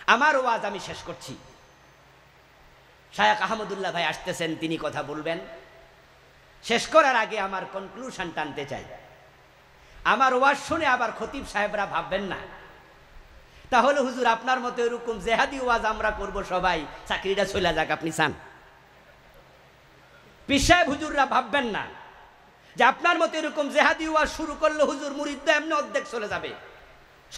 আমার ওয়াজ আমি শেষ করছি। শায়েখ আহমদুল্লাহ ভাই আসতেছেন, তিনি কথা বলবেন। শেষ করার আগে আমার কনক্লুশন টানতে চাই। আমার ওয়াজ শুনে আবার খতিব সাহেবরা ভাববেন না তাহলে হুজুর আপনার মতো এরকম জেহাদি ওয়াজ আমরা করব, সবাই চাকরিটা চলে যাক, আপনি চান? পীর সাহেব হুজুররা ভাববেন না যে আপনার মতো এরকম জেহাদি ওয়াজ শুরু করলে হুজুর মুরিদরা এমনি অর্ধেক চলে যাবে,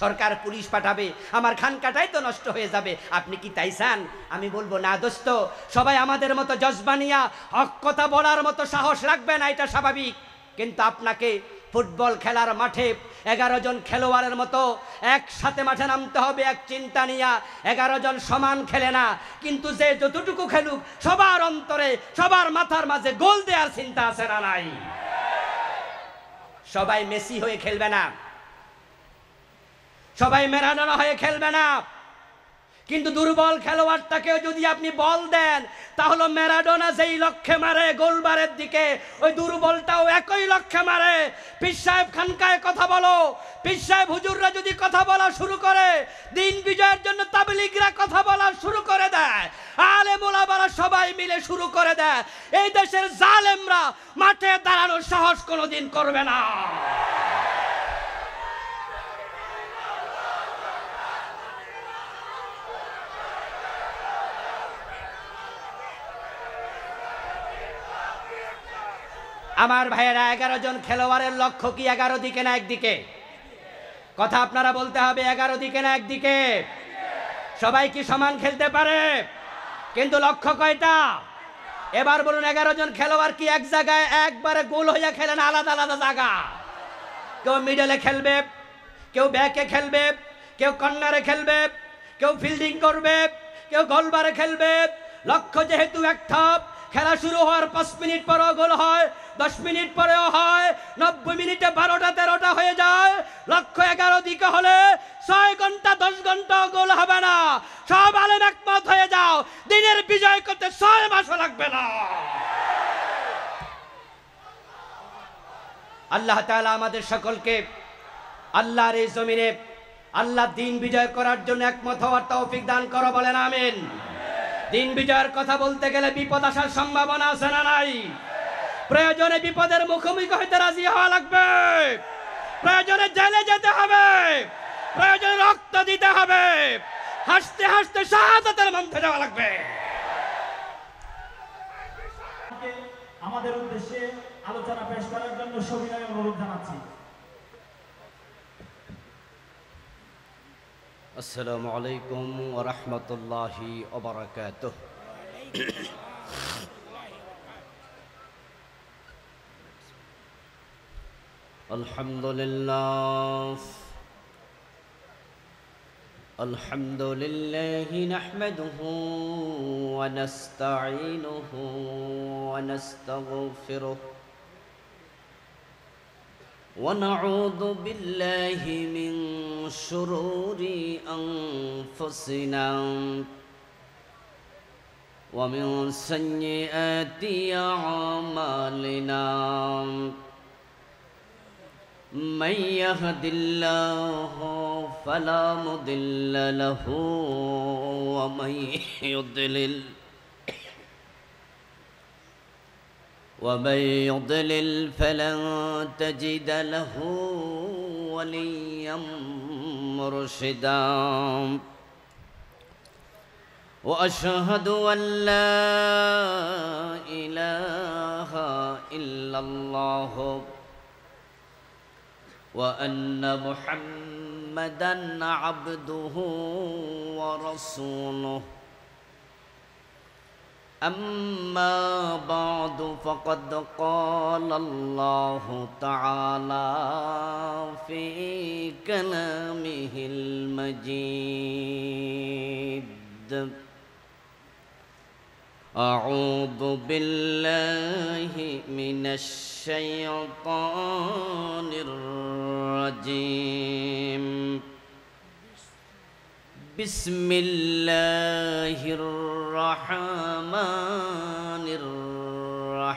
সরকার পুলিশ পাঠাবে, আমার খানকাটাই তো নষ্ট হয়ে যাবে, আপনি কি তাই চান? আমি বলবো না দোস্ত, সবাই আমাদের মতো জজবানিয়া হক কথা বলার মতো সাহস রাখবে না, এটা স্বাভাবিক। কিন্তু আপনাকে ফুটবল খেলার মাঠে 11 জন খেলোয়াড়ের মতো একসাথে মাঠে নামতে হবে, এক চিন্তা নিয়া। 11 জন সমান খেলে না, কিন্তু যে যতটুকু খেলুক সবার অন্তরে, সবার মাথার মাঝে গোল দেওয়ার চিন্তা আছে না নাই? সবাই মেসি হয়ে খেলবে না, সবাই ম্যারাডোনা হয়ে খেলবে না, কিন্তু দুর্বল খেলোয়াড়টাকেও যদি আপনি বল দেন তাহলে ম্যারাডোনা যেই লক্ষ্যে মারে গোলবারের দিকে, ওই দুর্বলটাও একই লক্ষ্যে মারে। পীর সাহেব খানকায় কথা বলো, পীর সাহেব হুজুররা যদি কথা বলা শুরু করে, দিন বিজয়ের জন্য তাবলীগরা কথা বলা শুরু করে দেয়, আলেম ওলামারা সবাই মিলে শুরু করে দেয়, এই দেশের জালেমরা মাঠে দাঁড়ানোর সাহস কোনোদিন করবে না। আমার ভাইয়েরা, 11 জন খেলোয়াড়ের লক্ষ্য কি 11 দিকে না একদিকে? কথা আপনারা বলতে হবে, 11 দিকে না একদিকে? সবাই কি সমান খেলতে পারে? কিন্তু লক্ষ্য কয়টা? এবার বলুন, 11 জন খেলোয়াড় কি এক জায়গায় একবারে গোল হইয়া খেলে না আলাদা আলাদা জায়গা? কেউ মিডলে খেলবে, কেউ ব্যাকে খেলবে, কেউ কর্নারে খেলবে, কেউ ফিল্ডিং করবে, কেউ গোলবারে খেলবে। লক্ষ্য যেহেতু একটা, খেলা শুরু হওয়ার 5 মিনিট পরেও গোল হয়, 10 মিনিট পরেও হয়, 90 মিনিটে 12টা 13টা হয়ে যায়। লক্ষ্য 11 দিকে হলে 6 ঘন্টা 10 ঘন্টা গোল হবে না। সব আলেম একমত হয়ে যাও, দিনের বিজয় করতে 6 মাসও লাগবে না। আল্লাহ তাআলা আমাদের সকলকে আল্লাহর এই জমিনে আল্লাহ দিন বিজয় করার জন্য একমত হওয়ার তৌফিক দান করো, বলেন আমিন। দিন বিজয়ের কথা বলতে গেলে বিপদ আসার সম্ভাবনা আছে না নাই? প্রয়োজনে বিপদের মুখোমুখি হইতে রাজি হওয়া লাগবে, প্রয়োজনে জেলে যেতে হবে, প্রয়োজনে রক্ত দিতে হবে, হাসতে হাসতে শাহাদাতের মঞ্চে যাওয়া লাগবে। আমাদের উদ্দেশ্যে আলোচনা পেশ করার জন্য সবিনয় অনুরোধ জানাচ্ছি। আসসালামু আলাইকুম ওয়া রাহমাতুল্লাহি ওয়া বারাকাতুহু। আলহামদুলিল্লাহ নাহমাদুহু ওয়া নাস্তাঈনুহু ওয়া নাস্তাগফিরুহু ونعوذ بالله من شرور أنفسنا ومن سيئات أعمالنا من يهد الله فلا مضل له ومن يضلل فلن تجد له وليا مرشدا وأشهد أن لا إله إلا الله وأن محمدا عبده ورسوله أما بعد فقد قال الله تعالى في كلامه المجيد أعوذ بالله من الشيطان الرجيم بسم الله الرحمن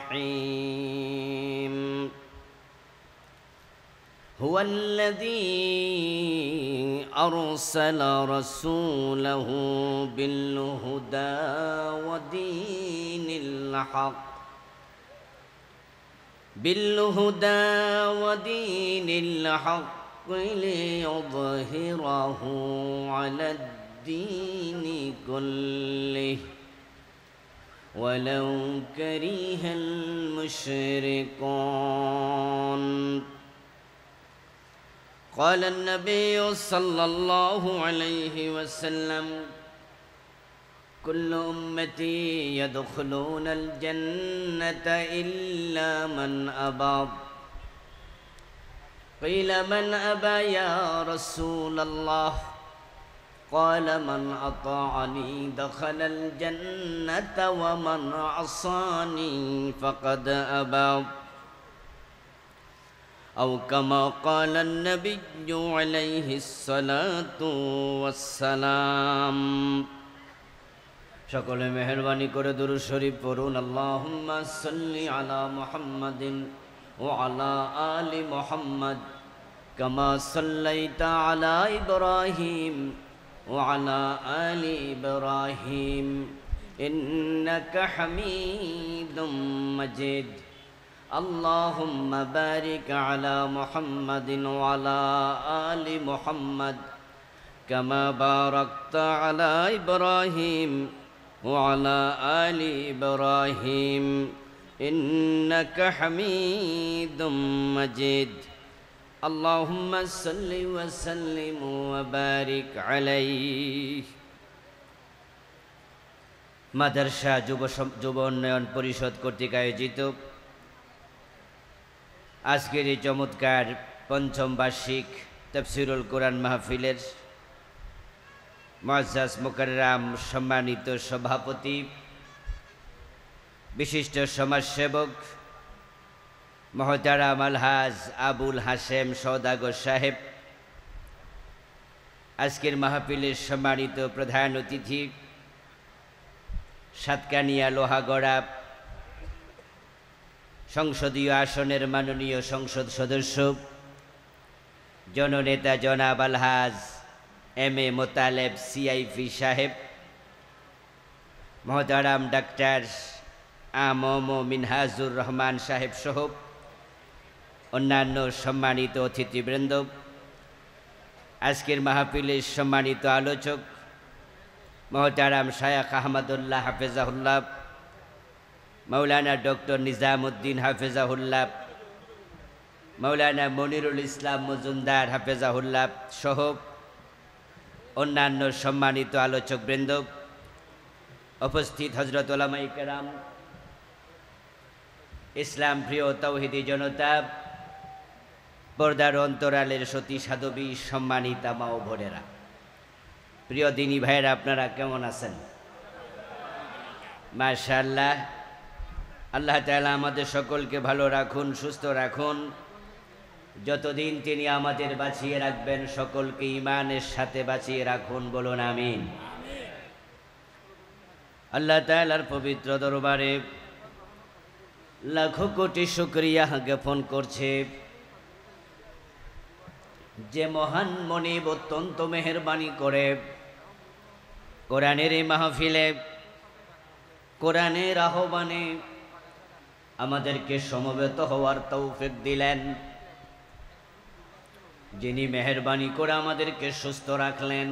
الرحيم هو الذي أرسل رسوله بالهدى ودين الحق ليظهره على الدين كله ولو كره المشركون. قال النبي صلى الله عليه وسلم كل أمتي يدخلون الجنة إلا من أبى. قيل من أبى يا رسول الله؟ قال من أطاعني دخل الجنة ومن عصاني فقد أبى. أو كما قال النبي عليه الصلاة والسلام. সকলে মেহেরবানি করে দুরূদ শরীফ পড়ুন। আল্লাহুম্মা সাল্লি আলা মুহাম্মাদিন ওয়া আলা আলি মুহাম্মাদ কামা সাল্লাইতা আলা ইব্রাহিম ওয়া আলা আলি ইব্রাহিম ইন্নাকা হামিদুম মাজিদ। আল্লাহুম্মা বারিক আলা মুহাম্মাদিন ওয়া আলা আলি মুহাম্মাদ কামা বারাকতা আলা ইব্রাহিম وعلى آل إبراهيم إنك حميد مجيد. اللهم صل وسلم وبارك عليه. মাদ্রাসা যুব উন্নয়ন পরিষদ কর্তৃক আয়োজিত আজকের এই চমৎকার পঞ্চম বার্ষিক তাফসীরুল কোরআন মাহফিলের মুআজ্জাজ মুকাররম সম্মানিত সভাপতি, বিশিষ্ট সমাজসেবক মহতারাম আলহাজ আবুল হাশেম সওদাগর সাহেব, আজকের মাহফিলের সম্মানিত প্রধান অতিথি সাতকানিয়া লোহাগড়া সংসদীয় আসনের মাননীয় সংসদ সদস্য জননেতা জনাব আলহাজ এম এ মোতালেব সিআইপি সাহেব, মহতারাম ডাক্তার আমম মিনহাজুর রহমান সাহেব সহ অন্যান্য সম্মানিত অতিথিবৃন্দ, আজকের মাহফিলের সম্মানিত আলোচক মহতারাম শায়খ আহমদুল্লাহ হাফেজাহুল্লাহ, মৌলানা ডক্টর নিজামুদ্দিন হাফেজাহুল্লাহ, মৌলানা মনিরুল ইসলাম মজুমদার হাফেজাহুল্লাহ সহ অন্যান্য সম্মানিত আলোচকবৃন্দ, উপস্থিত হযরত উলামায়ে কেরাম, ইসলাম প্রিয় তাওহীদি জনতা, পর্দার অন্তরালের সতী সাধবী, সম্মানিতা মা ও বোনেরা, প্রিয় দিনী ভাইয়েরা, আপনারা কেমন আছেন? মাশাআল্লাহ। আল্লাহ তাআলা আমাদের সকলকে ভালো রাখুন, সুস্থ রাখুন। যতদিন তিনি আমাদের বাঁচিয়ে রাখবেন সকলকে ঈমানের সাথে বাঁচিয়ে রাখুন, বলুন আমিন। আল্লাহ তাআলার পবিত্র দরবারে লাখো কোটি শুকরিয়া জ্ঞাপন করছে যে মহান মনিব অত্যন্ত মেহেরবানি করে কোরআনের এই মাহফিলে, কোরআনের আহ্বানে আমাদেরকে সমবেত হওয়ার তৌফিক দিলেন, যিনি মেহেরবানি করে আমাদেরকে সুস্থ রাখলেন,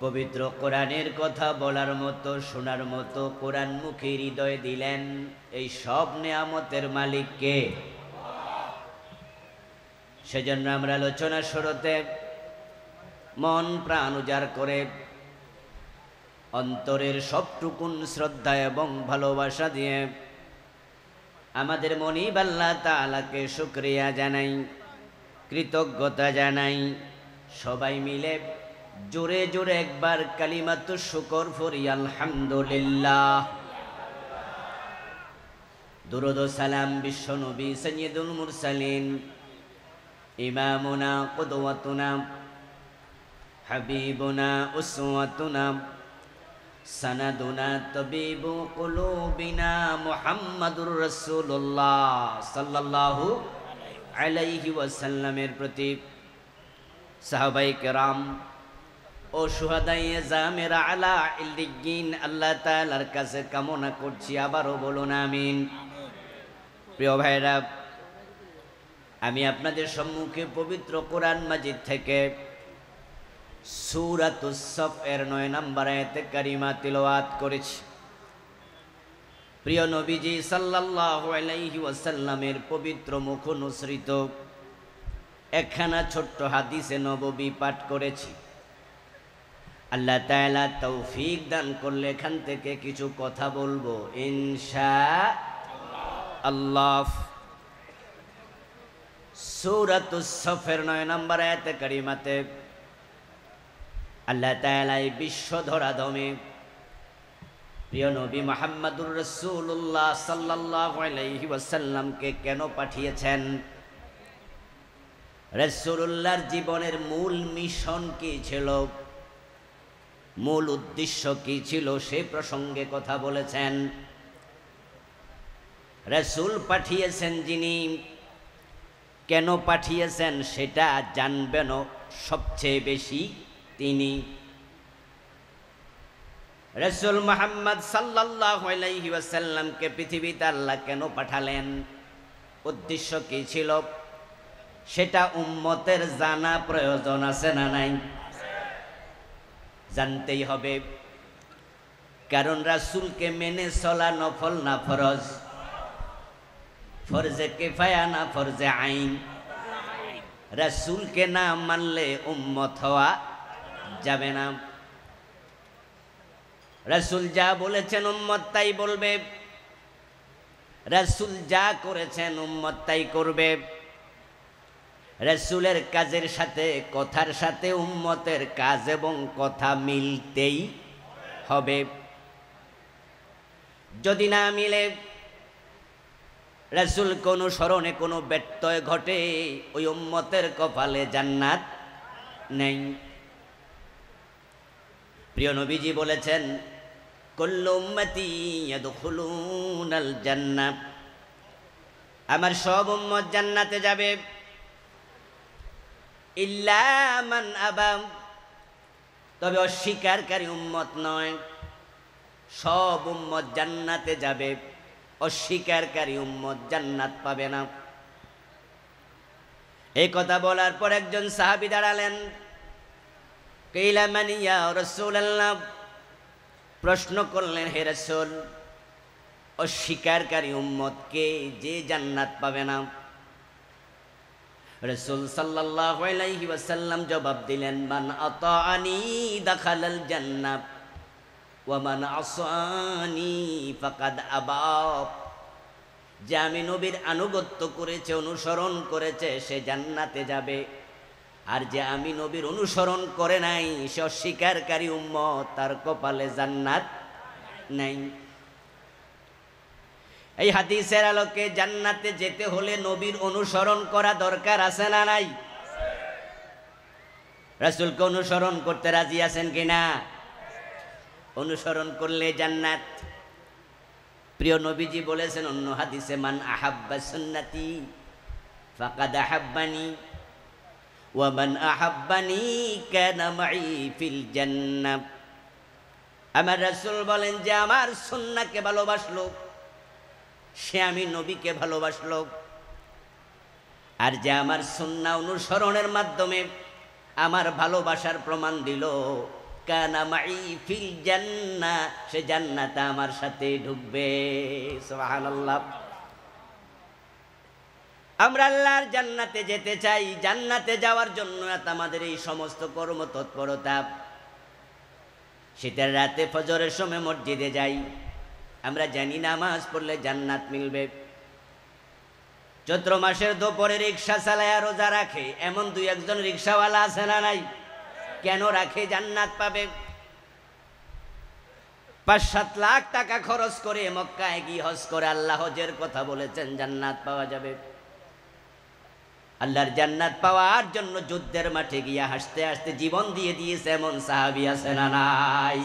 পবিত্র কোরআনের কথা বলার মতো, শোনার মতো কোরআনমুখী হৃদয় দিলেন। এই সব নেয়ামতের মালিক কে? সেজন্য আমরা আলোচনা শুরুতে মন প্রাণ উজাড় করে অন্তরের সবটুকুন শ্রদ্ধা এবং ভালোবাসা দিয়ে আমাদের মনিব আল্লাহ তাআলাকে শুকরিয়া জানাই, কৃতজ্ঞতা জানাই। সবাই মিলে জোরে জোরে একবার কালিমাতু শুকর পড়ি, আলহামদুলিল্লাহ। দুরূদ ও সালাম বিশ্ব নবী সাইয়্যিদুল মুরসালিন, ইমামুনা কুদওয়াতুনা হাবিবুনা উসওয়াতুনা সানাদুনা তাবিবু কুলুবিনা মুহাম্মাদুর রাসূলুল্লাহ সাল্লাল্লাহু আলাইহি ওয়াসাল্লামের প্রতি, সাহাবায়ে কেরাম ও শুহাদায়ে জামেরা আলা ইল্লিয়িন আল্লাহ তাআলার কাছে কামনা করছি, আবারও বলুন আমিন। প্রিয় ভাইরা, আমি আপনাদের সম্মুখে পবিত্র কোরআন মাজিদ থেকে সূরাতুস সফ এর 9 নম্বর আয়াতে কারিমা তিলাওয়াত করেছি। প্রিয় নবীজি সাল্লাল্লাহু আলাইহি ওয়াসাল্লামের পবিত্র মুখ অনুসৃত একখানা ছোট্ট হাদিসে নববী পাঠ করেছি। আল্লাহ তাআলা তৌফিক দান করলে এখান থেকে কিছু কথা বলবো ইনশাআল্লাহ। সূরাতুস সফের 9 নম্বর আয়াতে কারিমাতে আল্লাহ তাআলা এই বিশ্ব ধরাধামে প্রিয় নবী মুহাম্মদুর রাসূলুল্লাহ সাল্লাল্লাহু আলাইহি ওয়াসাল্লামকে কেন পাঠিয়েছেন, রাসূলুল্লাহর জীবনের মূল মিশন কি ছিল, মূল উদ্দেশ্য কি ছিল, সে প্রসঙ্গে কথা বলেছেন। রাসূল পাঠিয়েছেন যিনি, কেন পাঠিয়েছেন সেটা জানবেন সবচেয়ে বেশি তিনি। রাসূল মুহাম্মদ সাল্লাল্লাহু আলাইহি ওয়াসাল্লামকে পৃথিবীতে আল্লাহ কেন পাঠালেন, উদ্দেশ্য কি ছিল, সেটা উম্মতের জানা প্রয়োজন আছে না নাই? জানতেই হবে, কারণ রাসূলকে মেনে চলা নফল না ফরজ, ফরজে কিফায়া না ফরজে আইন। রাসূলকে না মানলে উম্মত হওয়া যাবে না। রাসূল যা বলেছেন উম্মত তাই বলবে, রাসূল যা করেছেন উম্মত তাই করবে। রাসূলের কাজের সাথে কথার সাথে উম্মতের কাজ এবং কথা মিলতেই হবে। যদি না মিলে, রাসূলকে অনুসরণে কোনো ব্যত্যয় ঘটে, ওই উম্মতের কপালে জান্নাত নেই। প্রিয় নবীজি বলেছেন, কুল্লু উম্মতি ইয়াদখুলুনাল জান্নাহ, আমার সব উম্মত জান্নাতে যাবে, ইল্লা মান আবা, তবে অস্বীকারী উম্মত নয়। সব উম্মত জান্নাতে যাবে, অস্বীকারী উম্মত জান্নাত পাবে না। এই কথা বলার পর একজন সাহাবী দাঁড়ালেন, কিলা মান ইয়া রাসূলুল্লাহ, প্রশ্ন করলেন, হে রাসূল, অস্বীকারী উম্মত কে যে জান্নাত পাবে না? রাসূল সাল্লাল্লাহু আলাইহি ওয়াসাল্লাম জবাব দিলেন, মান আতাআনি দাখালাল জান্নাহ ওয়া মান আসানি ফাকাদ আবা, যে আমি নবীর আনুগত্য করেছে, অনুসরণ করেছে, সে জান্নাতে যাবে, আর যে আমি নবীর অনুসরণ করে নাই, সে অস্বীকারী উম্মত, তার কপালে জান্নাত নাই। এই হাদিসের আলোকে জান্নাতে যেতে হলে নবীর অনুসরণ করা দরকার আছে না নাই? রাসূলকে অনুসরণ করতে রাজি আছেন কিনা? অনুসরণ করলে জান্নাত। প্রিয় নবীজি বলেছেন অন্য হাদিসে, মান আহাব্বা সুন্নতি ফাকাদ আহাব্বানি ওয়া মান আহাব্বানি কানা মাই ফিল জান্নাহ। আমার রাসূল বলেন, যে আমার সুন্নাহকে ভালোবাসলো, সে আমি নবীকে ভালোবাসলো, আর যে আমার সুন্নাহ অনুসরণের মাধ্যমে আমার ভালোবাসার প্রমাণ দিল, কানা মাই ফিল জান্নাহ, সে জান্নাতে আমার সাথে ঢুকবে। সুবহানাল্লাহ। আমরা আল্লাহর জান্নাতে যেতে চাই, জান্নাতে যাওয়ার জন্য আমাদের এই সমস্ত কর্ম তৎপরতা। শীতের রাতে ফজরের সময় মসজিদে যাই, আমরা জানি নামাজ পড়লে জান্নাত মিলবে। চৈত্র মাসের দুপুরে রিক্সা চালায় রোজা রাখে, এমন দুই একজন রিক্সাওয়ালা আছে না নাই? কেন রাখে? জান্নাত পাবে। ৫-৭ লাখ টাকা খরচ করে মক্কায় গিয়ে হজ করে আল্লাহ হজের কথা বলেছেন, জান্নাত পাওয়া যাবে। আল্লাহর জান্নাত পাওয়ার জন্য যুদ্ধের মাঠে গিয়া হাসতে হাসতে জীবন দিয়ে দিয়েছে এমন সাহাবী আছে না নাই?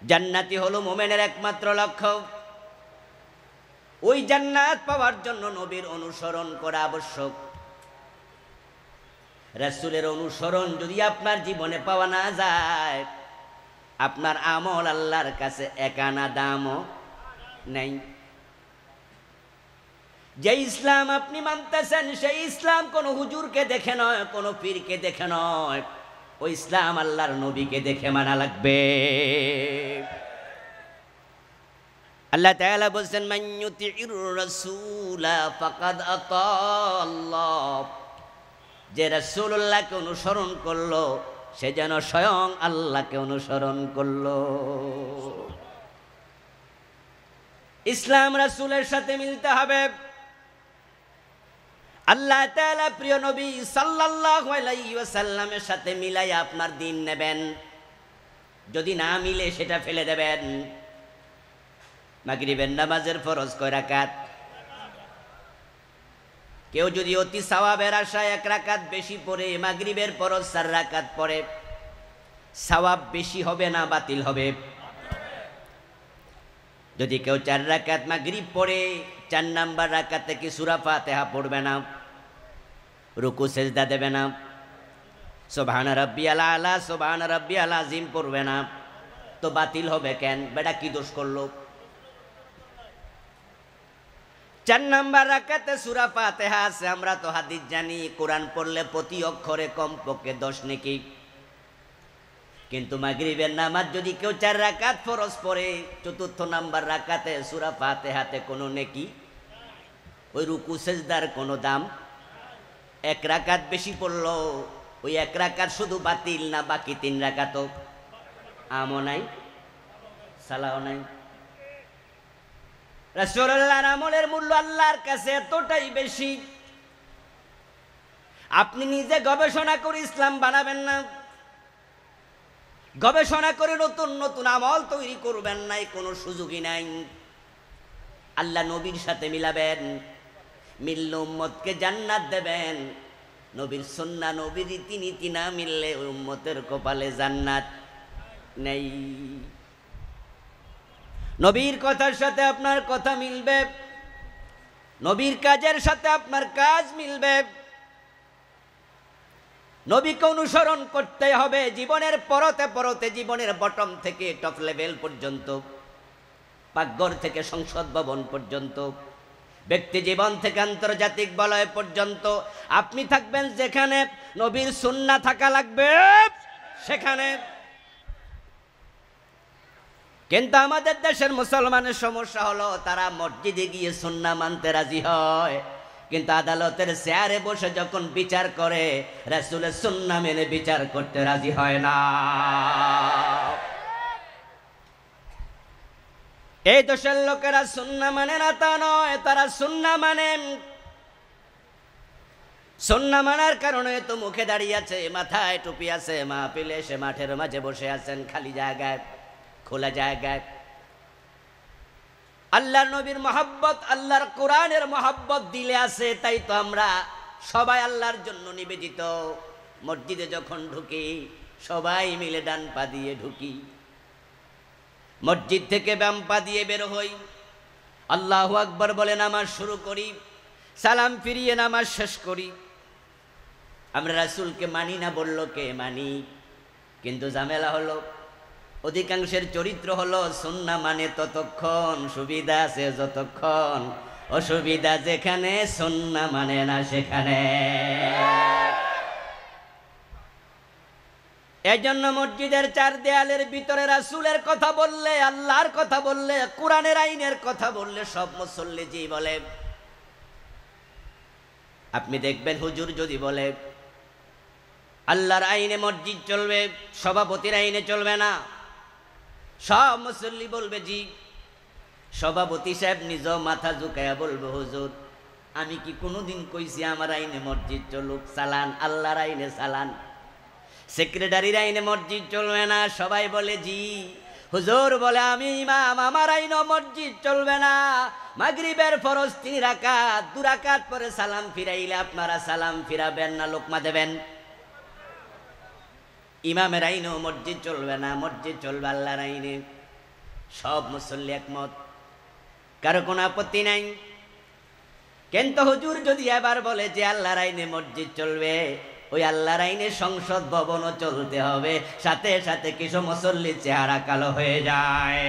জান্নাতি হলো মুমিনের একমাত্র লক্ষ্য। ওই জান্নাত পাওয়ার জন্য নবীর অনুসরণ করা আবশ্যক। রাসূলের অনুসরণ যদি আপনার জীবনে পাওয়া না যায়, আপনার আমল আল্লাহর কাছে এক আনা দামও নেই। যে ইসলাম আপনি মানতেছেন সেই ইসলাম কোনো হুজুরকে দেখে নয়, কোনো পীরকে দেখে নয়, ওই ইসলাম আল্লাহর নবীকে দেখে মানা লাগবে। আল্লাহ তাআলা বলেন, মান ইউতিউর রাসূলা ফাকাদ আতা আল্লাহ। যে রাসূলুল্লাহকে অনুসরণ করলো সে যেন স্বয়ং আল্লাহকে অনুসরণ করলো। ইসলাম রাসূলের সাথে মিলতে হবে। আল্লাহ তাআলা প্রিয় নবী সাল্লাল্লাহু আলাইহি ওয়াসাল্লামের সাথে মিলাই আপনার দিন নেবেন। যদি না মিলে সেটা ফেলে দেবেন। মাগরিবের নামাজের ফরজ কয় রাকাত? কেউ যদি অতি সওয়াবের আশায় 1 রাকাত বেশি পড়ে মাগরিবের ফরজ 4 রাকাত পড়ে, সওয়াব বেশি হবে না বাতিল হবে? যদি কেউ 4 রাকাত মাগরিব পড়ে 4 নাম্বার রাকাতে কি সূরা ফাতিহা পড়বে না, রুকু সেজদা দেবে না, সুবহান রাব্বিয়াল আলা সুবহান রাব্বিয়াল আযীম পড়বে না, তো বাতিল হবে কেন? বেটা কি দোষ করলো? 4 নাম্বার রাকাতে সূরা ফাতিহা আছে। আমরা তো হাদিস জানি, কোরআন পড়লে প্রতি অক্ষরে কমপক্ষে 10 নেকি। কিন্তু মাগরিবের নামাজ যদি কেউ 4 রাকাত ফরজ পড়ে, 4র্থ নাম্বার রাকাতে সূরা ফাতিহাতে কোনো নেকি, ওই রুকু সেজদার কোনো দাম। 1 রাকাত বেশি পড়লো, ওই 1 রাকাত শুধু বাতিল না, বাকি 3 রাকাতও আমও নাই, সালাও নাই। রাসূলুল্লাহর আমলের মূল্য আল্লাহর কাছে এতটাই বেশি, আপনি নিজে গবেষণা করে ইসলাম বানাবেন না, গবেষণা করে নতুন নতুন আমল তৈরি করবেন নাই, কোনো সুযোগই নাই। আল্লাহ নবীর সাথে মিলাবেন, মিললে উম্মতকে জান্নাত দেবেন। নবীর সুন্নাহ নবীর রীতিনীতি না মিললে ওই উম্মতের কপালে জান্নাত নেই। নবীর কথার সাথে আপনার কথা মিলবে, নবীর কাজের সাথে আপনার কাজ মিলবে। নবীকে অনুসরণ করতে হবে জীবনের পরতে পরতে, জীবনের বটম থেকে টপ লেভেল পর্যন্ত, পাকঘর থেকে সংসদ ভবন পর্যন্ত, ব্যক্তি জীবন থেকে আন্তর্জাতিক বলয় পর্যন্ত। আপনি থাকবেন যেখানে নবীর সুন্নাহ থাকা লাগবে সেখানে। কিন্তু আমাদের দেশের মুসলমানের সমস্যা হলো তারা মসজিদে গিয়ে সুন্নাহ মানতে রাজি হয়, কিন্তু আদালতের চেয়ারে বসে যখন বিচার করে রাসূলের সুন্নাহ মেনে বিচার করতে রাজি হয় না। এই দেশের লোকেরা সুন্নাহ মানে না তা নয়, তারা সুন্নাহ মানে। সুন্নাহ মানার কারণে তো মুখে দাঁড়িয়ে আছে, মাথায় টুপি আছে, মাহফিলে এসে মাঠের মাঝে বসে আছেন খালি জায়গায়, খোলা জায়গায়। আল্লাহর নবীর মহব্বত, আল্লাহর কোরআনের মহব্বত দিলে আছে, তাই তো আমরা সবাই আল্লাহর জন্য নিবেদিত। মসজিদে যখন ঢুকি সবাই মিলে ডান পা দিয়ে ঢুকি, মসজিদ থেকে বাম পা দিয়ে বের হই, আল্লাহু আকবার বলে নামাজ শুরু করি, সালাম ফিরিয়ে নামাজ শেষ করি। আমরা রাসূলকে মানি না বললো কে? মানি। কিন্তু ঝামেলা হলো অধিকাংশের চরিত্র হলো সুন্নাহ মানে ততক্ষণ, সুবিধা আছে যতক্ষণ, অসুবিধা যেখানে, সুন্নাহ মানে না সেখানে। এজন্য মসজিদের 4 দেয়ালের ভিতরে রাসূলের কথা বললে, আল্লাহর কথা বললে, কোরআনের আইনের কথা বললে সব মুসল্লি জি বলে। আপনি দেখবেন হুজুর যদি বলে আল্লাহর আইনে মসজিদ চলবে, সভাপতির আইনে চলবে না, সব মুসল্লি বলবে জি। সভাপতি সাহেব নিজেও মাথা ঝুঁকায়া বলবে হুজুর আমি কি কোনোদিন কইছি আমার আইনে মসজিদ চলুক? চালান, আল্লাহর আইনে চালান। সেক্রেটারির আইনে মসজিদ চলবে না, সবাই বলে জি। হুজুর বলে আমি ইমাম, আমার আইনে মসজিদ চলবে না। মাগরিবের ফরজ 3 রাকাত, 2 রাকাত পরে সালাম ফিরাইলে আপনারা সালাম ফিরাবেন না, লোকমা দেবেন। ইমামের আইনেও মসজিদ চলবে না, মসজিদ চলবে আল্লাহর আইনে। সব মুসল্লি একমত। কারো কোনো আপত্তি নাই। কিন্তু হুজুর যদি এবার বলে যে আল্লাহর আইনে মসজিদ চলবে, ওই আল্লাহর আইনে সংসদ ভবনও চলতে হবে, সাথে সাথে কিছু মুসল্লির চেহারা কালো হয়ে যায়।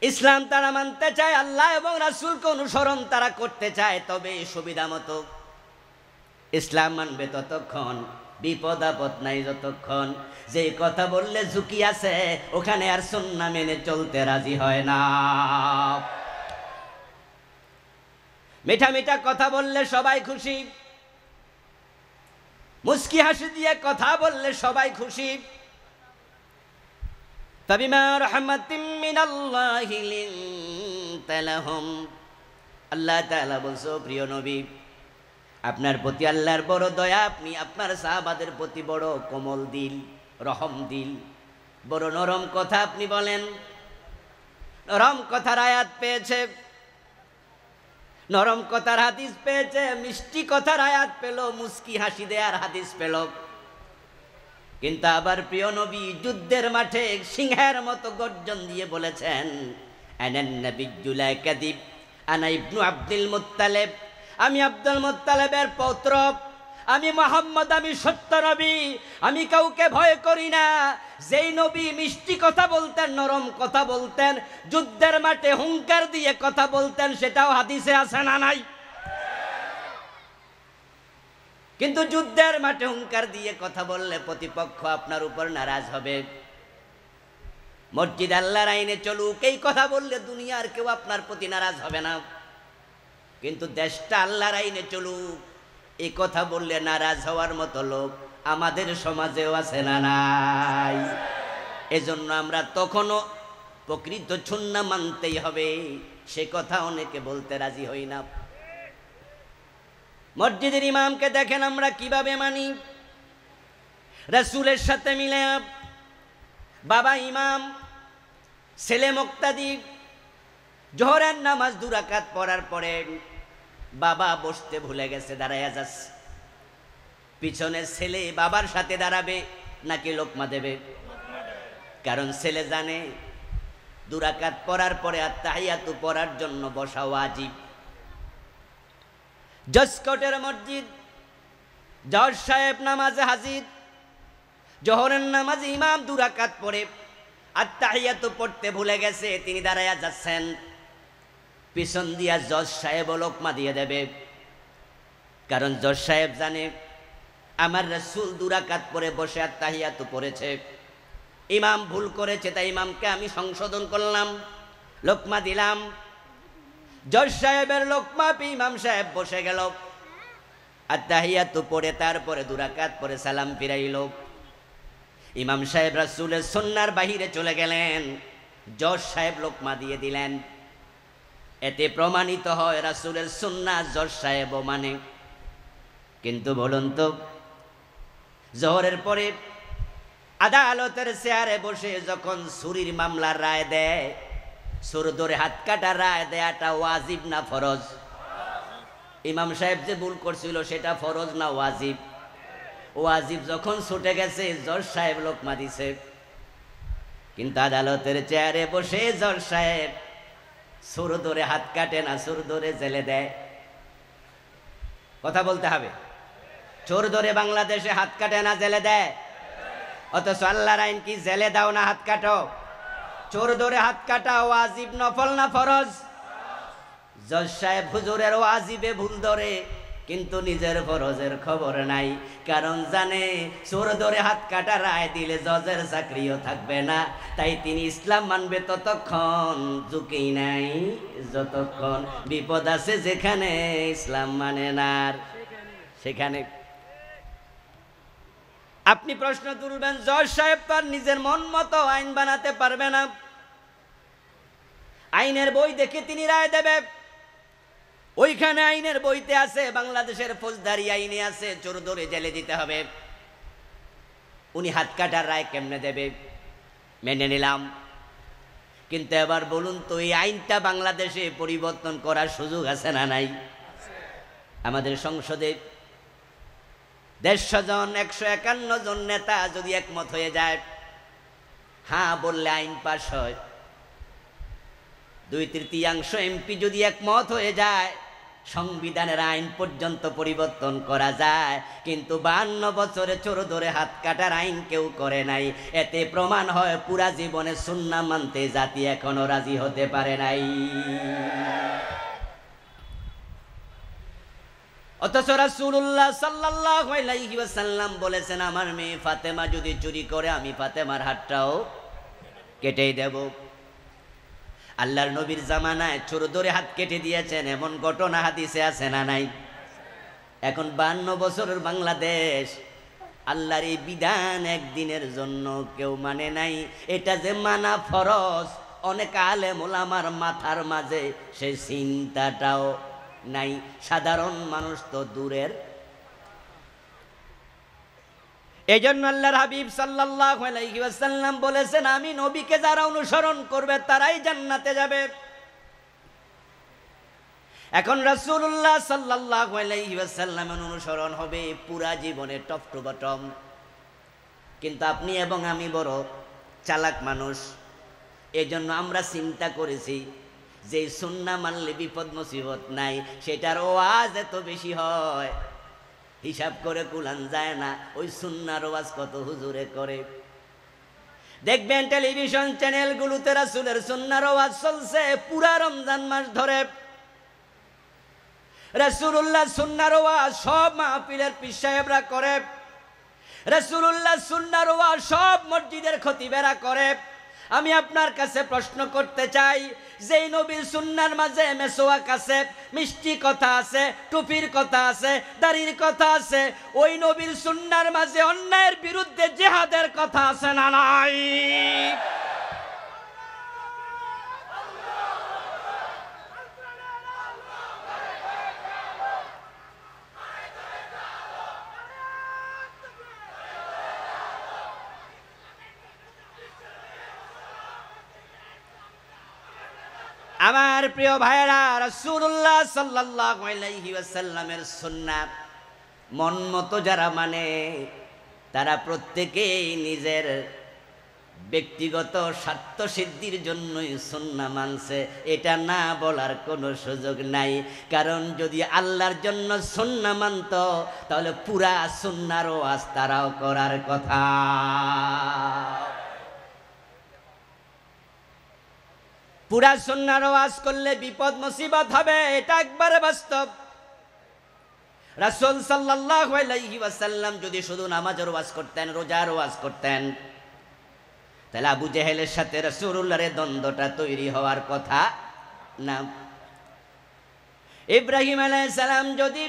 ইসলাম তারা মানতে চায়, আল্লাহ এবং রাসূলকে অনুসরণ তারা করতে চায়, তবে সুবিধা মতো ইসলাম মানবে ততক্ষণ, বিপদ আপদ নাই যতক্ষণ। যে কথা বললে ঝুঁকি আছে ওখানে আর সুন্নাহ মেনে চলতে রাজি হয় না। মিঠা মিঠা কথা বললে সবাই খুশি, মুস্কি হাসি দিয়ে কথা বললে সবাই খুশি। ফাবিমা রাহমাতিম মিনাল্লাহি লিনতা লাহুম, আল্লাহ তাআলা বলছো প্রিয় নবী, আপনার প্রতি আল্লাহর বড় দয়া, আপনি আপনার সাহাবাদের প্রতি বড় কোমল দিল, রহম দিল, বড় নরম কথা আপনি বলেন। নরম কথার আয়াত পেয়েছে, নরম কথার হাদিস পেয়েছে, মিষ্টি কথার আয়াত পেল, মুস্কি হাসি দেয়ার হাদিস পেল। কিন্তু আবার প্রিয় নবী যুদ্ধের মাঠে সিংহের মতো গর্জন দিয়ে বলেছেন, আনান নাবিয়্যু লা কাযিব, আনা ইবনু আব্দুল মুত্তালিব, আমি আব্দুল মুত্তালিবের পৌত্র, আমি মুহাম্মদ, আমি সত্য নবী, আমি কাউকে ভয় করি না। যেই নবী মিষ্টি কথা বলতেন, নরম কথা বলতেন, যুদ্ধের মাঠে হুঙ্কার দিয়ে কথা বলতেন, সেটাও হাদিসে আছে না নাই? কিন্তু যুদ্ধের মাঠে হুঙ্কার দিয়ে কথা বললে প্রতিপক্ষ আপনার উপর নারাজ হবে। মসজিদ আল্লাহর আইনে চলুক, এই কথা বললে দুনিয়ার কেউ আপনার প্রতি নারাজ হবে না। কিন্তু দেশটা আল্লাহর আইনে চলুক, এই কথা বললে নারাজ হওয়ার মতো লোক আমাদের সমাজেও আছে না নাই? এজন্য আমরা তখনও প্রকৃত সুন্নাহ মানতেই হবে, সে কথা অনেকে বলতে রাজি হই না। মসজিদের ইমামকে দেখেন আমরা কিভাবে মানি, রাসূলের সাথে মিলে। বাবা ইমাম, ছেলে মুক্তাদি, জোহরের নামাজ 2 রাকাত পড়ার পরে বাবা বসতে ভুলে গেছে, দাঁড়াইয়া যাচ্ছে। পিছনে ছেলে বাবার সাথে দাঁড়াবে নাকি লোকমা দেবে? কারণ ছেলে জানে 2 রাকাত পড়ার পরে আত্তাহিয়াতু পড়ার জন্য বসা ওয়াজিব। জসকোটের মসজিদ, জজ সাহেব নামাজে হাজির, জোহরের নামাজে ইমাম 2 রাকাত পড়ে আত্তাহিয়াতু পড়তে ভুলে গেছে, তিনি দাঁড়াইয়া যাচ্ছেন। পিছন দিয়া জজ সাহেব লোকমা দিয়ে দেবে, কারণ জজ সাহেব জানে আমার রাসূল 2 রাকাত পরে বসে আত্তাহিয়াতু পড়েছে, ইমাম ভুল করেছে, তাই ইমামকে আমি সংশোধন করলাম, লোকমা দিলাম। জজ সাহেবের লোকমা পেয়ে ইমাম সাহেব বসে গেল, আত্তাহিয়াতু পড়ে তারপরে 2 রাকাত পরে সালাম ফিরাইল। ইমাম সাহেব রাসূলের সুন্নাহর বাহিরে চলে গেলেন, জজ সাহেব লোকমা দিয়ে দিলেন। এতে প্রমাণিত হয় রাসূলের সুন্নাহ জজ সাহেবও মানে। কিন্তু বলুন তো, জোহরের পরে আদালতের চেয়ারে বসে যখন চুরির মামলার রায় দেয়, চোর ধরে হাত কাটার রায় দেয়াটা ওয়াজিব না ফরজ? ইমাম সাহেব যে ভুল করছিল সেটা ফরজ না ওয়াজিব? ওয়াজিব যখন ছুটে গেছে, জজ সাহেব লোকমা দিছে। কিন্তু আদালতের চেয়ারে বসে জজ সাহেব চোর ধরে হাত কাটে না, চোর ধরে জেলে দেয়। কথা বলতে হবে, চোর ধরে বাংলাদেশে হাত কাটে না, জেলে দেয়। অথচ আল্লাহর আইন কি জেলে দাও না হাত কাটো? চোর ধরে হাত কাটা ওয়াজিব নফল না ফরজ? জজ সাহেব হুজুরের ওয়াজিবে ভুল ধরে, কিন্তু নিজের ফরজের খবর নাই, কারণ জানে চোর ধরে হাত কাটা রায় দিলে জজের চাকরিও থাকবে না। তাই তিনি ইসলাম মানবে ততক্ষণ, ঝুঁকি নাই যতক্ষণ। বিপদ আছে যেখানে, ইসলাম মানে না সেখানে। আপনি প্রশ্ন তুলবেন, জজ সাহেব তো আর নিজের মন মতো আইন বানাতে পারবে না, আইনের বই দেখে তিনি রায় দেবে। ওইখানে আইনের বইতে আছে, বাংলাদেশের ফৌজদারি আইনে আছে চোর ধরে জেলে দিতে হবে। উনি হাত কাটার রায় কেমনে দেবে? মেনে নিলাম, কিন্তু এবার বলুন তো, এই আইনটা বাংলাদেশে পরিবর্তন করার সুযোগ আছে না নাই? আমাদের সংসদে 150 জন 151 জন নেতা যদি একমত হয়ে যায়, হ্যাঁ বললে আইন পাশ হয়, 2/3 এমপি যদি একমত হয়ে যায় সংবিধানের আইন পর্যন্ত পরিবর্তন করা যায়, কিন্তু 52 বছরে চোর ধরে হাত কাটার আইন কেউ করে নাই। এতে প্রমাণ হয় পুরা জীবনে সুন্নাহ মানতে জাতি এখনো রাজি হতে পারে নাই। অথচ রাসূলুল্লাহ সাল্লাল্লাহু আলাইহি ওয়াসাল্লাম বলেছেন, আমার মেয়ে ফাতেমা যদি চুরি করে আমি ফাতেমার হাতটাও কেটেই দেব। আল্লাহর নবীর জামানায় চোর ধরে হাত কেটে দিয়েছেন, এমন ঘটনা হাদিসে আছে না নাই? এখন 52 বছরের বাংলাদেশ, আল্লাহর এই বিধান একদিনের জন্য কেউ মানে নাই। এটা যে মানা ফরজ, অনেক আলেম ওলামার মাথার মাঝে সেই চিন্তাটাও নাই। সাধারণ মানুষ তো দূরের। এই জন্য আল্লাহর হাবিব সাল্লাল্লাহু আলাইহি ওয়াসাল্লাম বলেছেন, আমি নবীকে যারা অনুসরণ করবে তারাই জান্নাতে যাবে। এখন রাসূলুল্লাহ সাল্লাল্লাহু আলাইহি ওয়াসাল্লামের অনুসরণ হবে পুরা জীবনে টপ টু বটম। কিন্তু আপনি এবং আমি বড় চালাক মানুষ, এজন্য আমরা চিন্তা করেছি যে সুন্নাহ মানলে বিপদ মুসিবত নাই, সেটার ওয়াজ এত বেশি হয় হিসাব করে কুলান যায় না। ওই সুন্নাহর ওয়াজ কত হুজুরে করে। দেখবেন টেলিভিশন চ্যানেলগুলোতে রাসূলের সুন্নাহর ওয়াজ চলছে পুরা রমজান মাস ধরে। রাসূলুল্লাহ সুন্নাহর ওয়াজ সব মাহফিলের পীর সাহেবরা করে, রাসূলুল্লাহ সুন্নাহর ওয়াজ সব মসজিদের খতিবেরা করে। আমি আপনার কাছে প্রশ্ন করতে চাই, যেই নবীর সুন্নাহর মাঝে মেসওয়াক আছে, মিষ্টি কথা আছে, টুপির কথা আছে, দাড়ির কথা আছে, ওই নবীর সুন্নাহর মাঝে অন্যায়ের বিরুদ্ধে জিহাদের কথা আছে না নাই? আমার প্রিয় ভাইরা, রাসূলুল্লাহ সাল্লাল্লাহু আলাইহি ওয়াসাল্লামের সুন্নাহ মন মতো যারা মানে তারা প্রত্যেকেই নিজের ব্যক্তিগত স্বার্থ সিদ্ধির জন্যই সুন্নাহ মানছে, এটা না বলার কোনো সুযোগ নাই। কারণ যদি আল্লাহর জন্য সুন্নাহ মানত তাহলে পুরা সুন্নাহর ওয়াজ তারাও করার কথা। পুরা সুন্নাহর ওয়াজ করলে বিপদ মুসিবত হবে, এটা একবারে বাস্তব। রাসূল সাল্লাল্লাহু আলাইহি ওয়াসাল্লাম যদি শুধু নামাজের ওয়াজ করতেন, রোজার ওয়াজ করতেন, তাহলে আবু জেহেলের সাথে রাসূলুল্লাহর দ্বন্দ্বটা তৈরি হওয়ার কথা না। ইব্রাহিম আলাইহিস সালাম যদি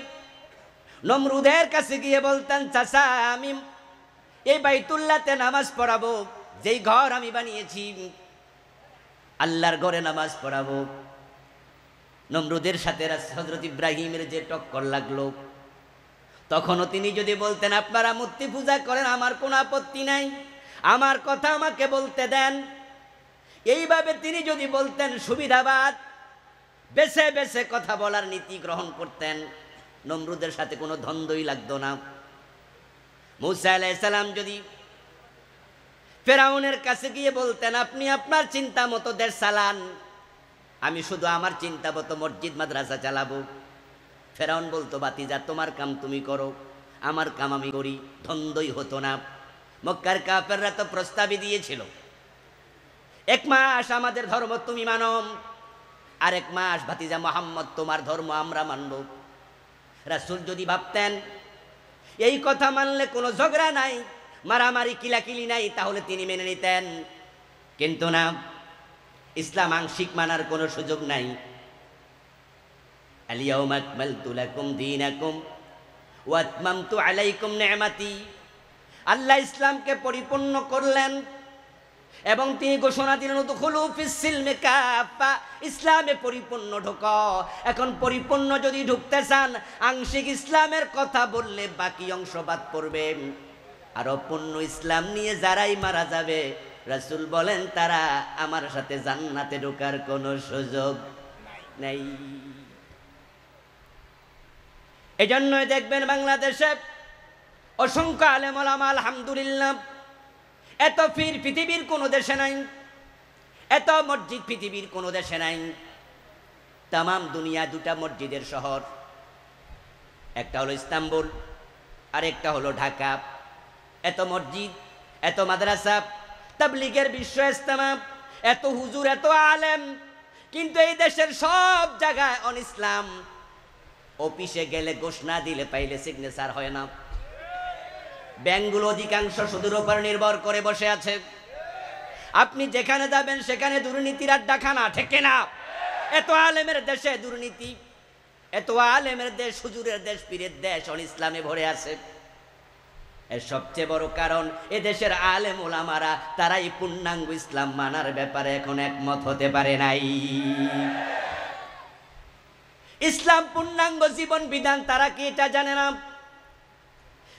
নমরুদের কাছে গিয়ে বলতেন, চাচা আমি এই বাইতুল্লাহতে নামাজ পড়াবো, যেই ঘর আমি বানিয়েছি আল্লাহর ঘরে নামাজ পড়াবো, নমরুদের সাথে হযরত ইব্রাহিমের যে টক্কর লাগলো, তখনও তিনি যদি বলতেন আপনারা মূর্তি পূজা করেন, আমার কোনো আপত্তি নাই, আমার কথা আমাকে বলতে দেন, এইভাবে তিনি যদি বলতেন সুবিধাবাদ, বেছে বেছে কথা বলার নীতি গ্রহণ করতেন, নমরুদের সাথে কোনো দ্বন্দ্বই লাগতো না। মূসা আলাইহিস সালাম যদি ফেরাউনের কাছে গিয়ে বলতেন আপনি আপনার চিন্তা মতো দেশ চালান, আমি শুধু আমার চিন্তা মতো মসজিদ মাদ্রাসা চালাবো, ফেরাউন বলতো বাতিজা তোমার কাম তুমি করো, আমার কাম আমি করি, দ্বন্দ্বই হতো না। মক্কার কাফেররা তো প্রস্তাবই দিয়েছিল, 1 মাস আমাদের ধর্ম তুমি মানো, আর 1 মাস ভাতিজা মুহাম্মদ তোমার ধর্ম আমরা মানব। রাসূল যদি ভাবতেন এই কথা মানলে কোনো ঝগড়া নাই, মারামারি কিলাকিলি নাই, তাহলে তিনি মেনে নিতেন। কিন্তু না, ইসলাম আংশিক মানার কোনো সুযোগ নাই। আল-ইয়াওমা আকমালতু লাকুম দীনাকুম ওয়া আতমামতু আলাইকুম নি'মাতি। আল্লাহ ইসলামকে পরিপূর্ণ করলেন এবং তিনি ঘোষণা দিলেন উদখুলু ফিস সিলমি কাফা, ইসলামে পরিপূর্ণ ঢোকো। এখন পরিপূর্ণ যদি ঢুকতে চান, আংশিক ইসলামের কথা বললে বাকি অংশ বাদ পড়বে। আর অপূর্ণ ইসলাম নিয়ে যারাই মারা যাবে, রাসূল বলেন তারা আমার সাথে জান্নাতে ঢোকার কোনো সুযোগ নেই। এজন্যই দেখবেন বাংলাদেশে অসংখ্য আলেম ওলামা আলহামদুলিল্লাহ এত পীর পৃথিবীর কোনো দেশে নাই, এত মসজিদ পৃথিবীর কোনো দেশে নাই। তামাম দুনিয়া দুটা মসজিদের শহর, একটা হলো ইস্তাম্বুল আর একটা হলো ঢাকা। এত মসজিদ, এত মাদ্রাসা, তাবলীগের বিশ্ব ইজতেমা, এত হুজুর, এত আলেম, কিন্তু এই দেশের সব জায়গায় অন ইসলাম। অফিসে গেলে ঘোষণা দিলে পাইলে সিগনেচার হয় না। ব্যাংকগুলো অধিকাংশ সুদের উপর নির্ভর করে বসে আছে। আপনি যেখানে যাবেন সেখানে দুর্নীতির আড্ডাখানা, ঠিক না? এত আলেমের দেশে দুর্নীতি, এত আলেমের দেশ, হুজুরের দেশ, পীরের দেশ অন ইসলামে ভরে আছে। এর সবচেয়ে বড় কারণ এ দেশের আলেম ওলামারা তারাই পূর্ণাঙ্গ ইসলাম মানার ব্যাপারে এখন একমত হতে পারে নাই। ইসলাম পূর্ণাঙ্গ জীবন বিধান তারা কি এটা জানে না?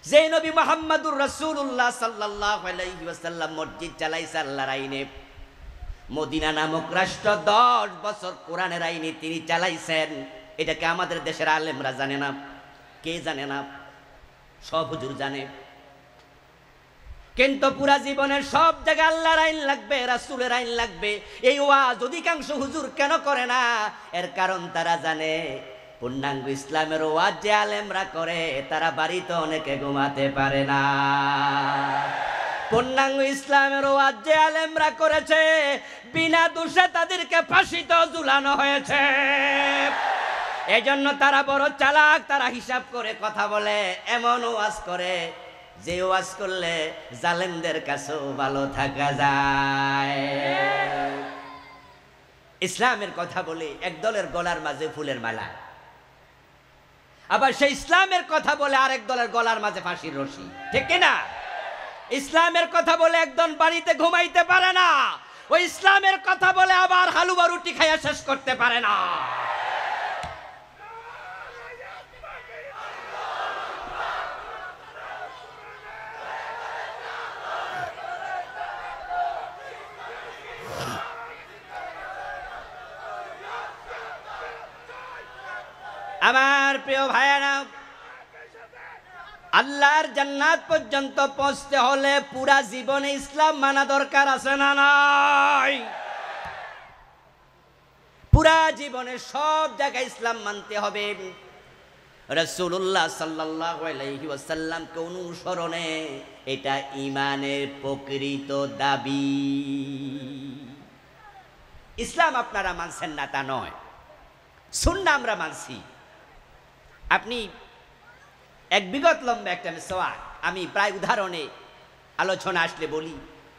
যে নবী মুহাম্মদুর রাসূলুল্লাহ সাল্লাল্লাহু আলাইহি ওয়াসাল্লাম মসজিদ চালাইছে আল্লাহর আইনে, মদিনা নামক রাষ্ট্র 10 বছর কোরআনের আইনে তিনি চালাইছেন, এটাকে আমাদের দেশের আলেমরা জানে না। কে জানে না? সব হুজুর জানে। কিন্তু পুরা জীবনের সব জায়গায় আল্লাহর আইন লাগবে, রাসূলের আইন লাগবে, এই ওয়াজ অধিকাংশ হুজুর কেন করে না? এর কারণ তারা জানে পূর্ণাঙ্গ ইসলামের ওয়াজ যে আলেমরা করে তারা বাড়িতে অনেকে ঘুমাতে পারে না। পূর্ণাঙ্গ ইসলামের ওয়াজ যে আলেমরা করেছে বিনা দোষে তাদেরকে ফাঁসিতে ঝুলানো হয়েছে। এজন্য তারা বড় চালাক, তারা হিসাব করে কথা বলে, এমন ওয়াজ করে যে ওয়াজ করলে জালেমদের কাছেও ভালো থাকা যায়। ইসলামের কথা বলে এক দলের গলার মাঝে ফুলের মালা, আবার সেই ইসলামের কথা বলে আরেক দলের গলার মাঝে ফাঁসির রশি, ঠিক কিনা? ইসলামের কথা বলে একজন বাড়িতে ঘুমাইতে পারে না, ওই ইসলামের কথা বলে আবার হালুয়া রুটি খাইয়া শেষ করতে পারে না। আমার প্রিয় ভাইয়েরা, আল্লাহর জান্নাত পর্যন্ত পৌঁছতে হলে পুরা জীবনে ইসলাম মানা দরকার আছে না নাই? পুরা জীবনে সব জায়গায় ইসলাম মানতে হবে। রাসূলুল্লাহ সাল্লাল্লাহু আলাইহি ওয়াসাল্লামকে অনুসরণে এটা ঈমানের প্রকৃত দাবি। ইসলাম আপনারা মানছেন না তা নয়, সুন্নাহ আমরা মানছি। আপনি এক বিগত লম্বা একটা মেসওয়াক, আমি প্রায় উদাহরণে আলোচনা আসলে বলি,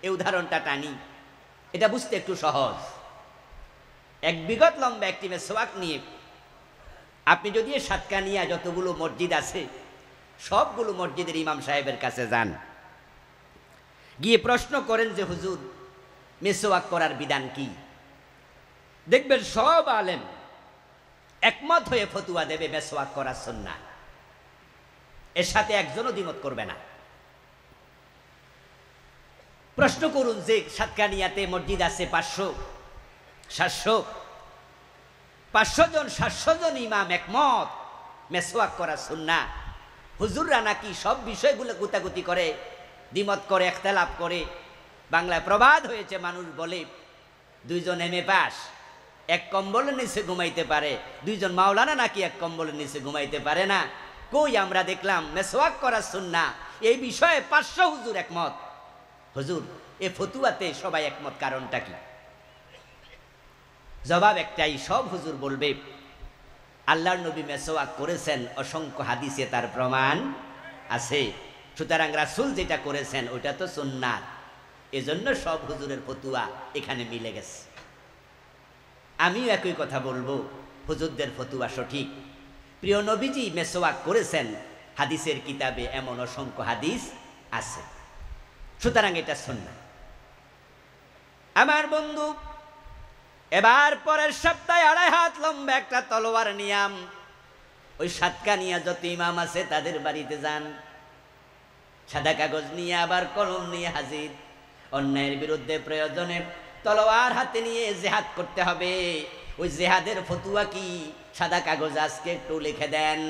এই উদাহরণটা টানি, এটা বুঝতে একটু সহজ। এক বিগত লম্বা একটি মেসওয়াক নিয়ে আপনি যদি সাতকানিয়া যতগুলো মসজিদ আছে সবগুলো মসজিদের ইমাম সাহেবের কাছে যান, গিয়ে প্রশ্ন করেন যে হুজুর মেসওয়াক করার বিধান কি, দেখবেন সব আলেম একমত হয়ে ফতুয়া দেবে মেসওয়াক করা সুন্নাহ। এর সাথে একজনও দ্বিমত করবে না। প্রশ্ন করুন যে সাতকানিয়াতে মসজিদ আছে 500, 700, 500 জন 700 জন ইমাম একমত মেসওয়াক করা সুন্নাহ। হুজুররা নাকি সব বিষয়গুলো গুতাগুতি করে, দ্বিমত করে, ইখতিলাফ করে। বাংলায় প্রবাদ হয়েছে, মানুষ বলে 2 জন এমএ পাস এক কম্বলের নিচে ঘুমাইতে পারে, 2 জন মাওলানা নাকি এক কম্বলের নিচে ঘুমাইতে পারে না। কই আমরা দেখলাম মেসওয়াক করা সুন্নাহ, এই বিষয়ে 500 হুজুর একমত। হুজুর এ ফতুয়াতে সবাই একমত, কারণটা কি? জবাব একটাই, সব হুজুর বলবে আল্লাহর নবী মেসওয়াক করেছেন, অসংখ্য হাদিসে তার প্রমাণ আছে, সুতরাং রাসূল যেটা করেছেন ওটা তো সুন্নাত, এজন্য সব হুজুরের ফতুয়া এখানে মিলে গেছে। আমিও একই কথা বলবো, হুজুরদের ফতুয়া সঠিক। প্রিয় নবীজি মেসওয়াক করেছেন, হাদিসের কিতাবে এমন অসংখ্য হাদিস আছে, সুতরাং এটা সুন্নাহ। আমার বন্ধু, এবার পরের সপ্তাহে 2.5 হাত লম্বা একটা তলোয়ার নিয়াম ওই সাতকানিয়া যত ইমাম আছে তাদের বাড়িতে যান, সাদা কাগজ নিয়ে আবার কলম নিয়ে হাজির। অন্যায়ের বিরুদ্ধে প্রয়োজনে তলোয়ার হাতে নিয়ে জিহাদ করতে হবে। ওই জেহাদের ফতুয়া কি সাদা কাগজ আজকে একটু লিখে দেন।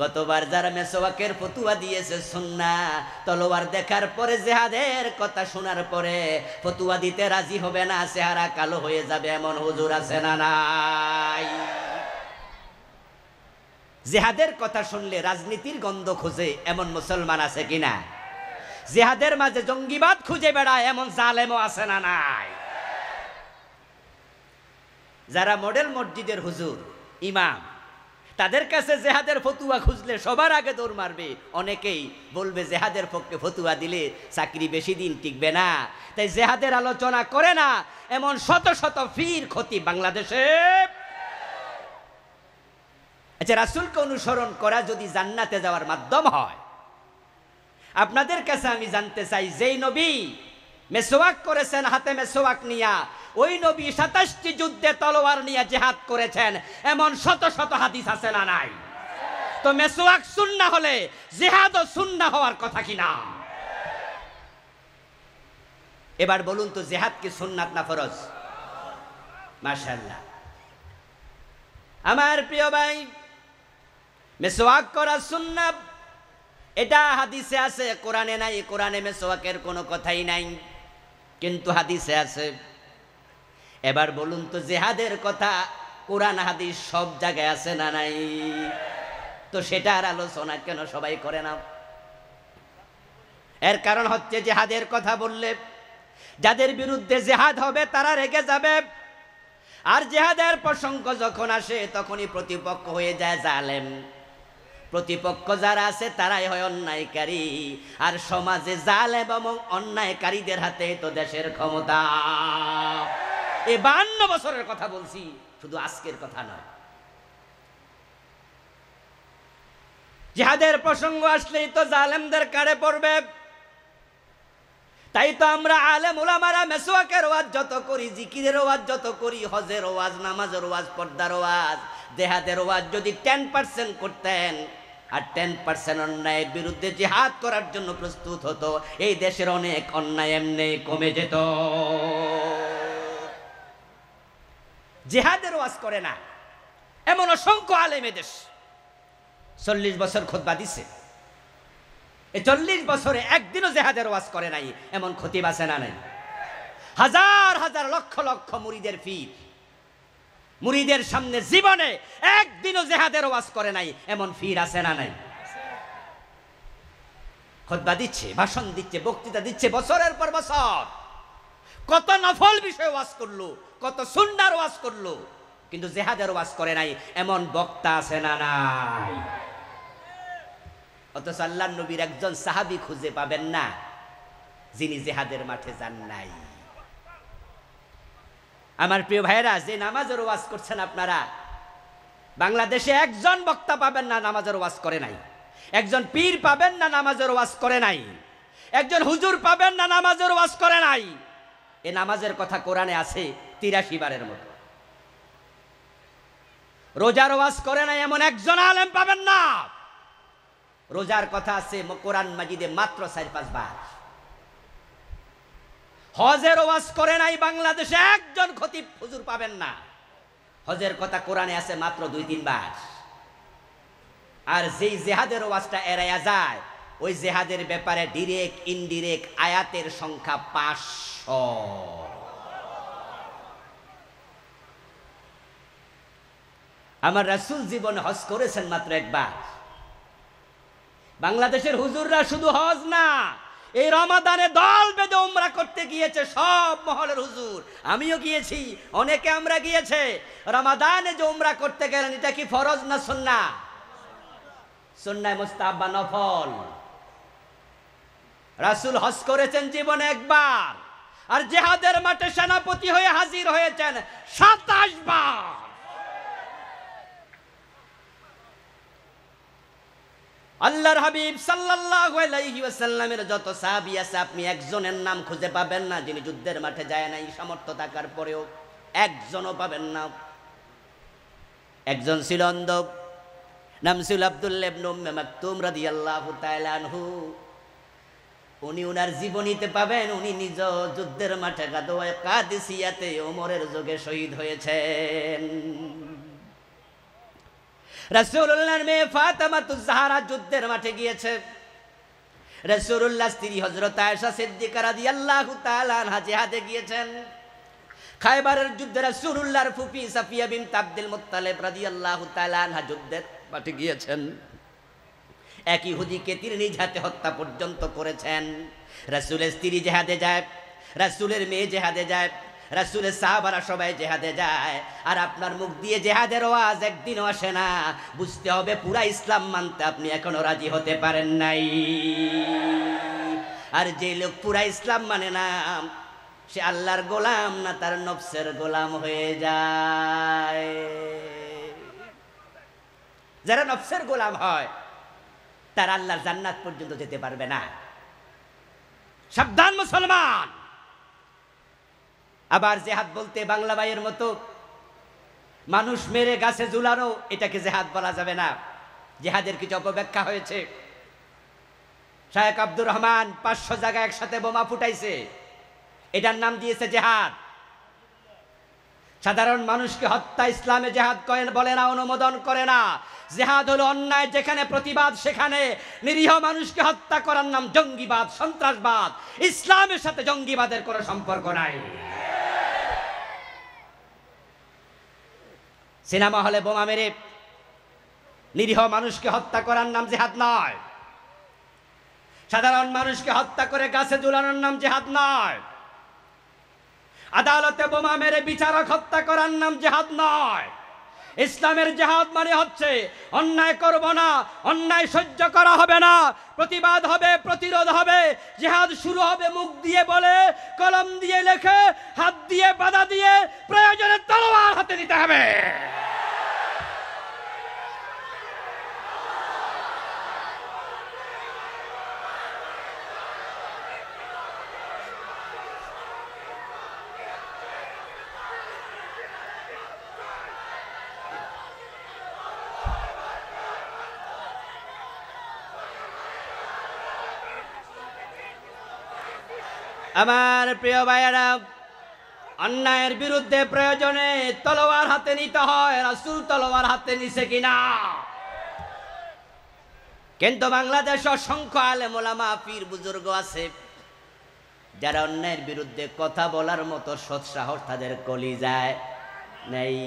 গতবার যারা মেসওয়াকের ফতুয়া দিয়েছে সুন্নাহ, তলোয়ার দেখার পরে জেহাদের কথা শোনার পরে ফতুয়া দিতে রাজি হবে না, চেহারা কালো হয়ে যাবে, এমন হুজুর আছে না নাই? জেহাদের কথা শুনলে রাজনীতির গন্ধ খুঁজে এমন মুসলমান আছে কিনা? জেহাদের মাঝে জঙ্গিবাদ খুঁজে বেড়ায় এমন জালেমও আছে না নাই? যারা মডেল মসজিদের হুজুর ইমাম, তাদের কাছে জেহাদের ফতুয়া খুঁজলে সবার আগে দৌড় মারবে। অনেকেই বলবে জেহাদের পক্ষে ফতুয়া দিলে চাকরি বেশি দিন টিকবে না, তাই জেহাদের আলোচনা করে না। এমন শত শত ফির ক্ষতি বাংলাদেশে। আচ্ছা, রাসূলকে অনুসরণ করা যদি জান্নাতে যাওয়ার মাধ্যম হয়, আপনাদের কাছে আমি জানতে চাই, যেই নবী মেসওয়াক করেছেন হাতে মেসওয়াক নিয়া, ওই নবী 27টি যুদ্ধে তলোয়ার নিয়ে জিহাদ করেছেন, এমন শত শত হাদিস আছে না নাই? তো মেসওয়াক সুন্নাহ হলে জিহাদও সুন্নাহ হওয়ার কথা কিনা? এবার বলুন তো, জিহাদ কি সুন্নাত না ফরজ? মাশাআল্লাহ। আমার প্রিয় ভাই, মেসওয়াক করা সুন্নাহ, এটা হাদিসে আছে, কোরআনে নাই। কোরআনে মেসওয়াকের কোনো কথাই নাই, কিন্তু হাদিসে আছে। এবার বলুন তো, জিহাদের কথা কোরআন হাদিস সব জায়গায় আছে না নাই? তো সেটার আলোচনা কেন সবাই করে না? এর কারণ হচ্ছে, জিহাদের কথা বললে যাদের বিরুদ্ধে জিহাদ হবে তারা রেগে যাবে, আর জিহাদের প্রসঙ্গ যখন আসে তখনই প্রতিপক্ষ হয়ে যায় জালেম। প্রতিপক্ষ যারা আছে তারাই হয় অন্যায়কারী, আর সমাজে জালেম এবং অন্যায়কারীদের হাতে তো দেশের ক্ষমতা। এই 52 বছরের কথা বলছি, শুধু আজকের কথা নয়। জিহাদের প্রসঙ্গ আসলেই তো জালেমদের কাড়ে পড়বে। তাই তো আমরা আলেম উলামারা মেসওয়াকের ওয়াজ যত করি, জিকিরের ওয়াজ যত করি, হজের ওয়াজ, নামাজের ওয়াজ, পর্দার ওয়াজ, জিহাদের ওয়াজ যদি 10% করতেন আর 10% অন্যায়ের বিরুদ্ধে জিহাদ করার জন্য প্রস্তুত হতো, এই দেশের অনেক অন্যায় এমনি কমে যেত। জিহাদের ওয়াজ করে না এমন অসংখ্য আলেম এদেশ 40 বছর খুতবা দিছে, এই 40 বছরে একদিনও জিহাদের ওয়াজ করে নাই, এমন খতিব আছে না নাই? হাজার হাজার লক্ষ লক্ষ মুরিদের পীর, মুরিদের সামনে জীবনে একদিনও জিহাদের ওয়াজ করে নাই, এমন পীর আছে না নাই? খুতবা দিচ্ছে, ভাষণ দিচ্ছে, বক্তৃতা দিচ্ছে বছরের পর বছর, কত নফল বিষয়ে ওয়াজ করলো, কত সুন্নাহর ওয়াজ করলো, কিন্তু জিহাদের ওয়াজ করে নাই, এমন বক্তা আছে না নাই? অথচ আল্লাহর নবীর একজন সাহাবী খুঁজে পাবেন না যিনি জিহাদের মাঠে যান নাই। আমার প্রিয় ভাইরা, যে নামাজের ওয়াজ করছেন আপনারা, বাংলাদেশে একজন বক্তা পাবেন না নামাজের ওয়াজ করে নাই, একজন পীর পাবেন না নামাজের ওয়াজ করে নাই, একজন হুজুর পাবেন না নামাজের ওয়াজ করে নাই। এ নামাজের কথা কোরআনে আছে 83 বারের মতো। রোজার ওয়াজ করে নাই এমন একজন আলেম পাবেন না। রোজার কথা আছে কোরআন মাজিদে মাত্র 4-5 বার। হজের ওয়াজ করে নাই বাংলাদেশে একজন খতিব হুজুর পাবেন না, হজের কথা কোরআনে আছে মাত্র 2-3 বার। আর যেই জিহাদের ওয়াজটা এড়াইয়া যায়, ওই জিহাদের ব্যাপারে ডিরেক্ট ইনডিরেক্ট আয়াতের সংখ্যা 500। আমার রাসূল জীবনে হজ করেছেন মাত্র একবার। বাংলাদেশের হুজুররা শুধু হজ না, এই রমাদানে দল বেঁধে উমরা করতে গিয়েছে সব মহলের হুজুর, আমিও গিয়েছি, অনেকে আমরা গিয়েছে। রমাদানে যে উমরা করতে গেলেন, এটা কি ফরজ না সুন্নাহ? সুন্নাহ মুস্তাহাব বা নফল? রাসূল হজ করেছেন জীবনে একবার, আর জিহাদের মাঠে সেনাপতি হয়ে হাজির হয়েছেন 27 বার। আল্লাহর হাবিব সাল্লাল্লাহু আলাইহি ওয়াসাল্লামের যত সাহাবী আছে, আপনি একজনের নাম খুঁজে পাবেন না যিনি যুদ্ধের মাঠে যায় নাই, সামর্থ্য থাকার পরেও একজনও পাবেন না। একজন ছিল অন্ধ, নাম ছিল আব্দুল্লাহ ইবনে উম্মে মাকতুম রাদিয়াল্লাহু তাআলা আনহু। উনি উনার জীবনীতে পাবেন উনি নিজ যুদ্ধের মাঠে গাদওয়ায়ে কাদিসিয়াতে ওমরের যোগে শহীদ হয়েছেন। রাসূলুল্লাহর মেয়ে ফাতেমাতুজ জাহরা যুদ্ধের মাঠে গিয়েছে। রাসূলুল্লাহ স্ত্রী হযরত আয়েশা সিদ্দিকা রাদিয়াল্লাহু তাআলা আনহা জিহাদে গিয়েছেন। খায়বারের যুদ্ধে রাসূলুল্লাহর ফুফি সাফিয়া বিনত আব্দুল মুত্তালিব রাদিয়াল্লাহু তাআলা আনহা যুদ্ধের মাঠে গিয়েছেন। এক ইহুদিকে তিনি নিজ হাতে হত্যা পর্যন্ত করেছেন। রাসূলের স্ত্রী জিহাদে যায়, রাসূলের মেয়ে জিহাদে যায়, রাসূলের সাহাবারা সবাই জিহাদে যায়, আর আপনার মুখ দিয়ে জিহাদের ওয়াজ একদিনও আসে না। বুঝতে হবে পুরা ইসলাম মানতে আপনি এখনো রাজি হতে পারেন নাই। আর যে লোক পুরা ইসলাম মানে না সে আল্লাহর গোলাম না তার নফসের গোলাম হয়ে যায়। যারা নফসের গোলাম হয় তার আল্লাহর জান্নাত পর্যন্ত যেতে পারবে না। সাবধান মুসলমান। আবার জেহাদ বলতে বাংলা ভাইয়ের মতো মানুষ মেরে গাছে ঝুলানো এটাকে জেহাদ বলা যাবে না। জেহাদের কিছু অপব্যাখ্যা হয়েছে। শায়েখ আব্দুর রহমান 500 জায়গায় একসাথে বোমা ফুটাইছে, এটার নাম দিয়েছে জেহাদ। সাধারণ মানুষকে হত্যা ইসলামে জেহাদ বলে না, অনুমোদন করে না। জেহাদ হলো অন্যায় যেখানে প্রতিবাদ সেখানে। নিরীহ মানুষকে হত্যা করার নাম জঙ্গিবাদ, সন্ত্রাসবাদ। ইসলামের সাথে জঙ্গিবাদের কোনো সম্পর্ক নাই। সিনেমা হলে বোমা মেরে নিরীহ মানুষকে হত্যা করার নাম জেহাদ নয়। সাধারণ মানুষকে হত্যা করে গাছে ঝুলানোর নাম জেহাদ নয়। আদালতে বোমা মেরে বিচারক হত্যা করার নাম জেহাদ নয়। ইসলামের জেহাদ মানে হচ্ছে অন্যায় করব না, অন্যায় সহ্য করা হবে না, প্রতিবাদ হবে, প্রতিরোধ হবে। জেহাদ শুরু হবে মুখ দিয়ে বলে, কলম দিয়ে লেখে, হাত দিয়ে বাধা দিয়ে, প্রয়োজনে তলোয়ার হাতে নিতে হবে। আমার প্রিয় ভাইয়েরা, অন্যায়ের বিরুদ্ধে প্রয়োজনে তলোয়ার হাতে নিতে হয়। রাসূল তলোয়ার হাতে নিছে কিনা? কিন্তু বাংলাদেশে অসংখ্য আলেম ওলামা পীর বুজুর্গ আছে যারা অন্যায়ের বিরুদ্ধে কথা বলার মতো সৎ সাহস তাদের কলিজায় নেই।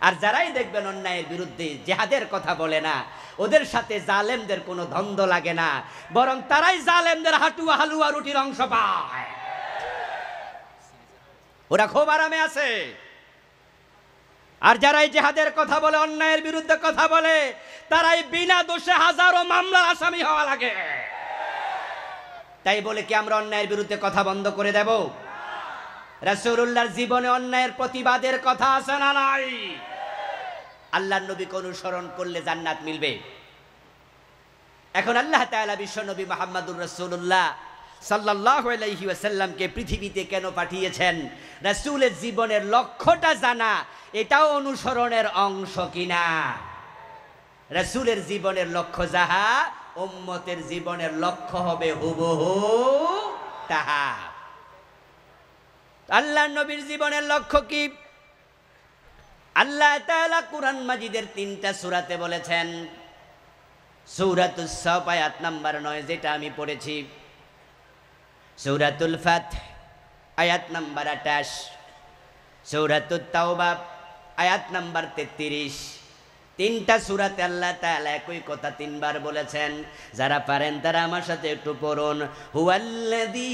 আর যারাই দেখবেন অন্যায়ের বিরুদ্ধে জিহাদের কথা বলে না, ওদের সাথে জালেমদের কোনো দ্বন্দ্ব লাগে না, বরং তারাই জালেমদের হাটুয়া হালুয়া রুটির অংশ পায়। ওরা খুব আরামে আছে। আর যারাই জিহাদের কথা বলে, অন্যায়ের বিরুদ্ধে কথা বলে, তারাই বিনা দোষে হাজারো মামলার আসামি হওয়া লাগে। তাই বলে কি আমরা অন্যায়ের বিরুদ্ধে কথা বন্ধ করে দেব? রাসূলুল্লাহর জীবনে অন্যায়ের প্রতিবাদের কথা আছে না নাই? আল্লাহর নবীকে অনুসরণ করলে জান্নাত মিলবে। এখন আল্লাহ তাআলা বিশ্ব নবী মুহাম্মদুর রাসূলুল্লাহ সাল্লাল্লাহু আলাইহি ওয়াসাল্লামকে পৃথিবীতে কেন পাঠিয়েছেন, রাসূলের জীবনের লক্ষ্যটা জানা এটাও অনুসরণের অংশ কিনা? রাসূলের জীবনের লক্ষ্য যাহা, উম্মতের জীবনের লক্ষ্য হবে হুবহু তাহা। আল্লাহর নবীর জীবনের লক্ষ্য কি? আল্লাহ তাআলা কুরআন মাজিদের 3টা সূরাতে বলেছেন। সূরাতুস সাফ আয়াত নাম্বার 9 যেটা আমি পড়েছি, সূরাতুল ফাত আয়াত নাম্বার 28, সূরাতুত তাওবা আয়াত নাম্বার 33। 3টা সূরাতে আল্লাহ তাআলা একই কথা 3 বার বলেছেন। যারা পারেন তারা আমার সাথে একটু পড়ুন। হুয়াল্লাযী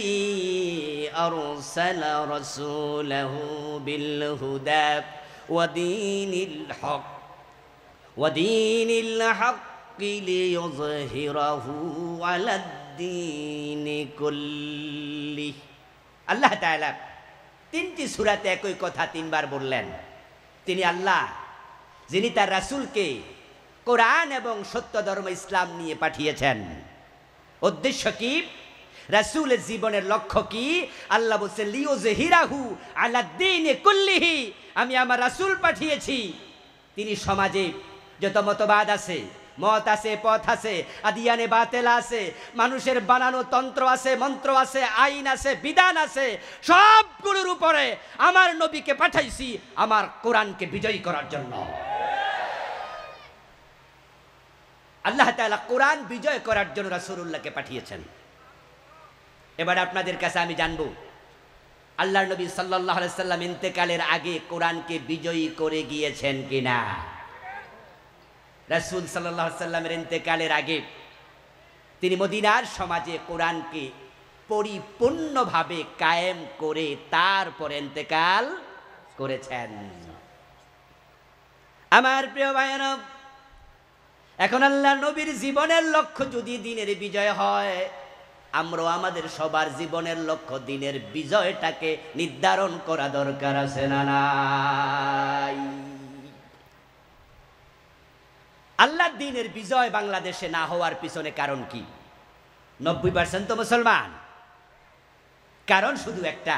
আরসালা রাসূলাহু বিল হুদা ওয়া দীনিল হক লিইয়ুযহিরাহু আলাদ-দীনি কুল্লিহি। আল্লাহ তাআলা 3টি সূরাতে একই কথা 3 বার বললেন। তিনি আল্লাহ যিনি তার রাসূলকে কোরআন এবং সত্য ধর্ম ইসলাম নিয়ে পাঠিয়েছেন। উদ্দেশ্য কি? রাসূলের জীবনের লক্ষ্য কি? আল্লাহ বলছেন লিইয়ুযহিরাহু আলাদ-দীনি কুল্লিহি। আমি আমার রাসূল পাঠিয়েছি, তিনি সমাজে যত মতবাদ আছে, মত আছে, পথ আছে, আদিয়ানে বাতেল আছে, মানুষের বানানো তন্ত্র আছে, মন্ত্র আছে, আইন আছে, বিধান আছে, সবগুলোর উপরে আমার নবীকে পাঠাইছি আমার কোরআনকে বিজয়ী করার জন্য। আল্লাহ তাআলা কোরআন বিজয় করার জন্য রাসূলুল্লাহকে পাঠিয়েছেন। এবার আপনাদের কাছে আমি জানবো, আল্লাহর নবী সাল্লাল্লাহু আলাইহি সাল্লাম ইন্তেকালের আগে কোরআনকে বিজয়ী করে গিয়েছেন কিনা? রাসূল সাল্লাল্লাহু আলাইহি সাল্লামের ইন্তেকালের আগে তিনি মদিনার সমাজে কোরআনকে পরিপূর্ণভাবে কায়েম করে তারপর ইন্তেকাল করেছেন। আমার প্রিয় ভাইয়েরা, এখন আল্লাহর নবীর জীবনের লক্ষ্য যদি দ্বীনের বিজয় হয়, আমরাও আমাদের সবার জীবনের লক্ষ্য দ্বীনের বিজয়টাকে নির্ধারণ করা দরকার আছে না নাই? আল্লাহর দ্বীনের বিজয় বাংলাদেশে না হওয়ার পিছনে কারণ কি? 90% তো মুসলমান। কারণ শুধু একটা,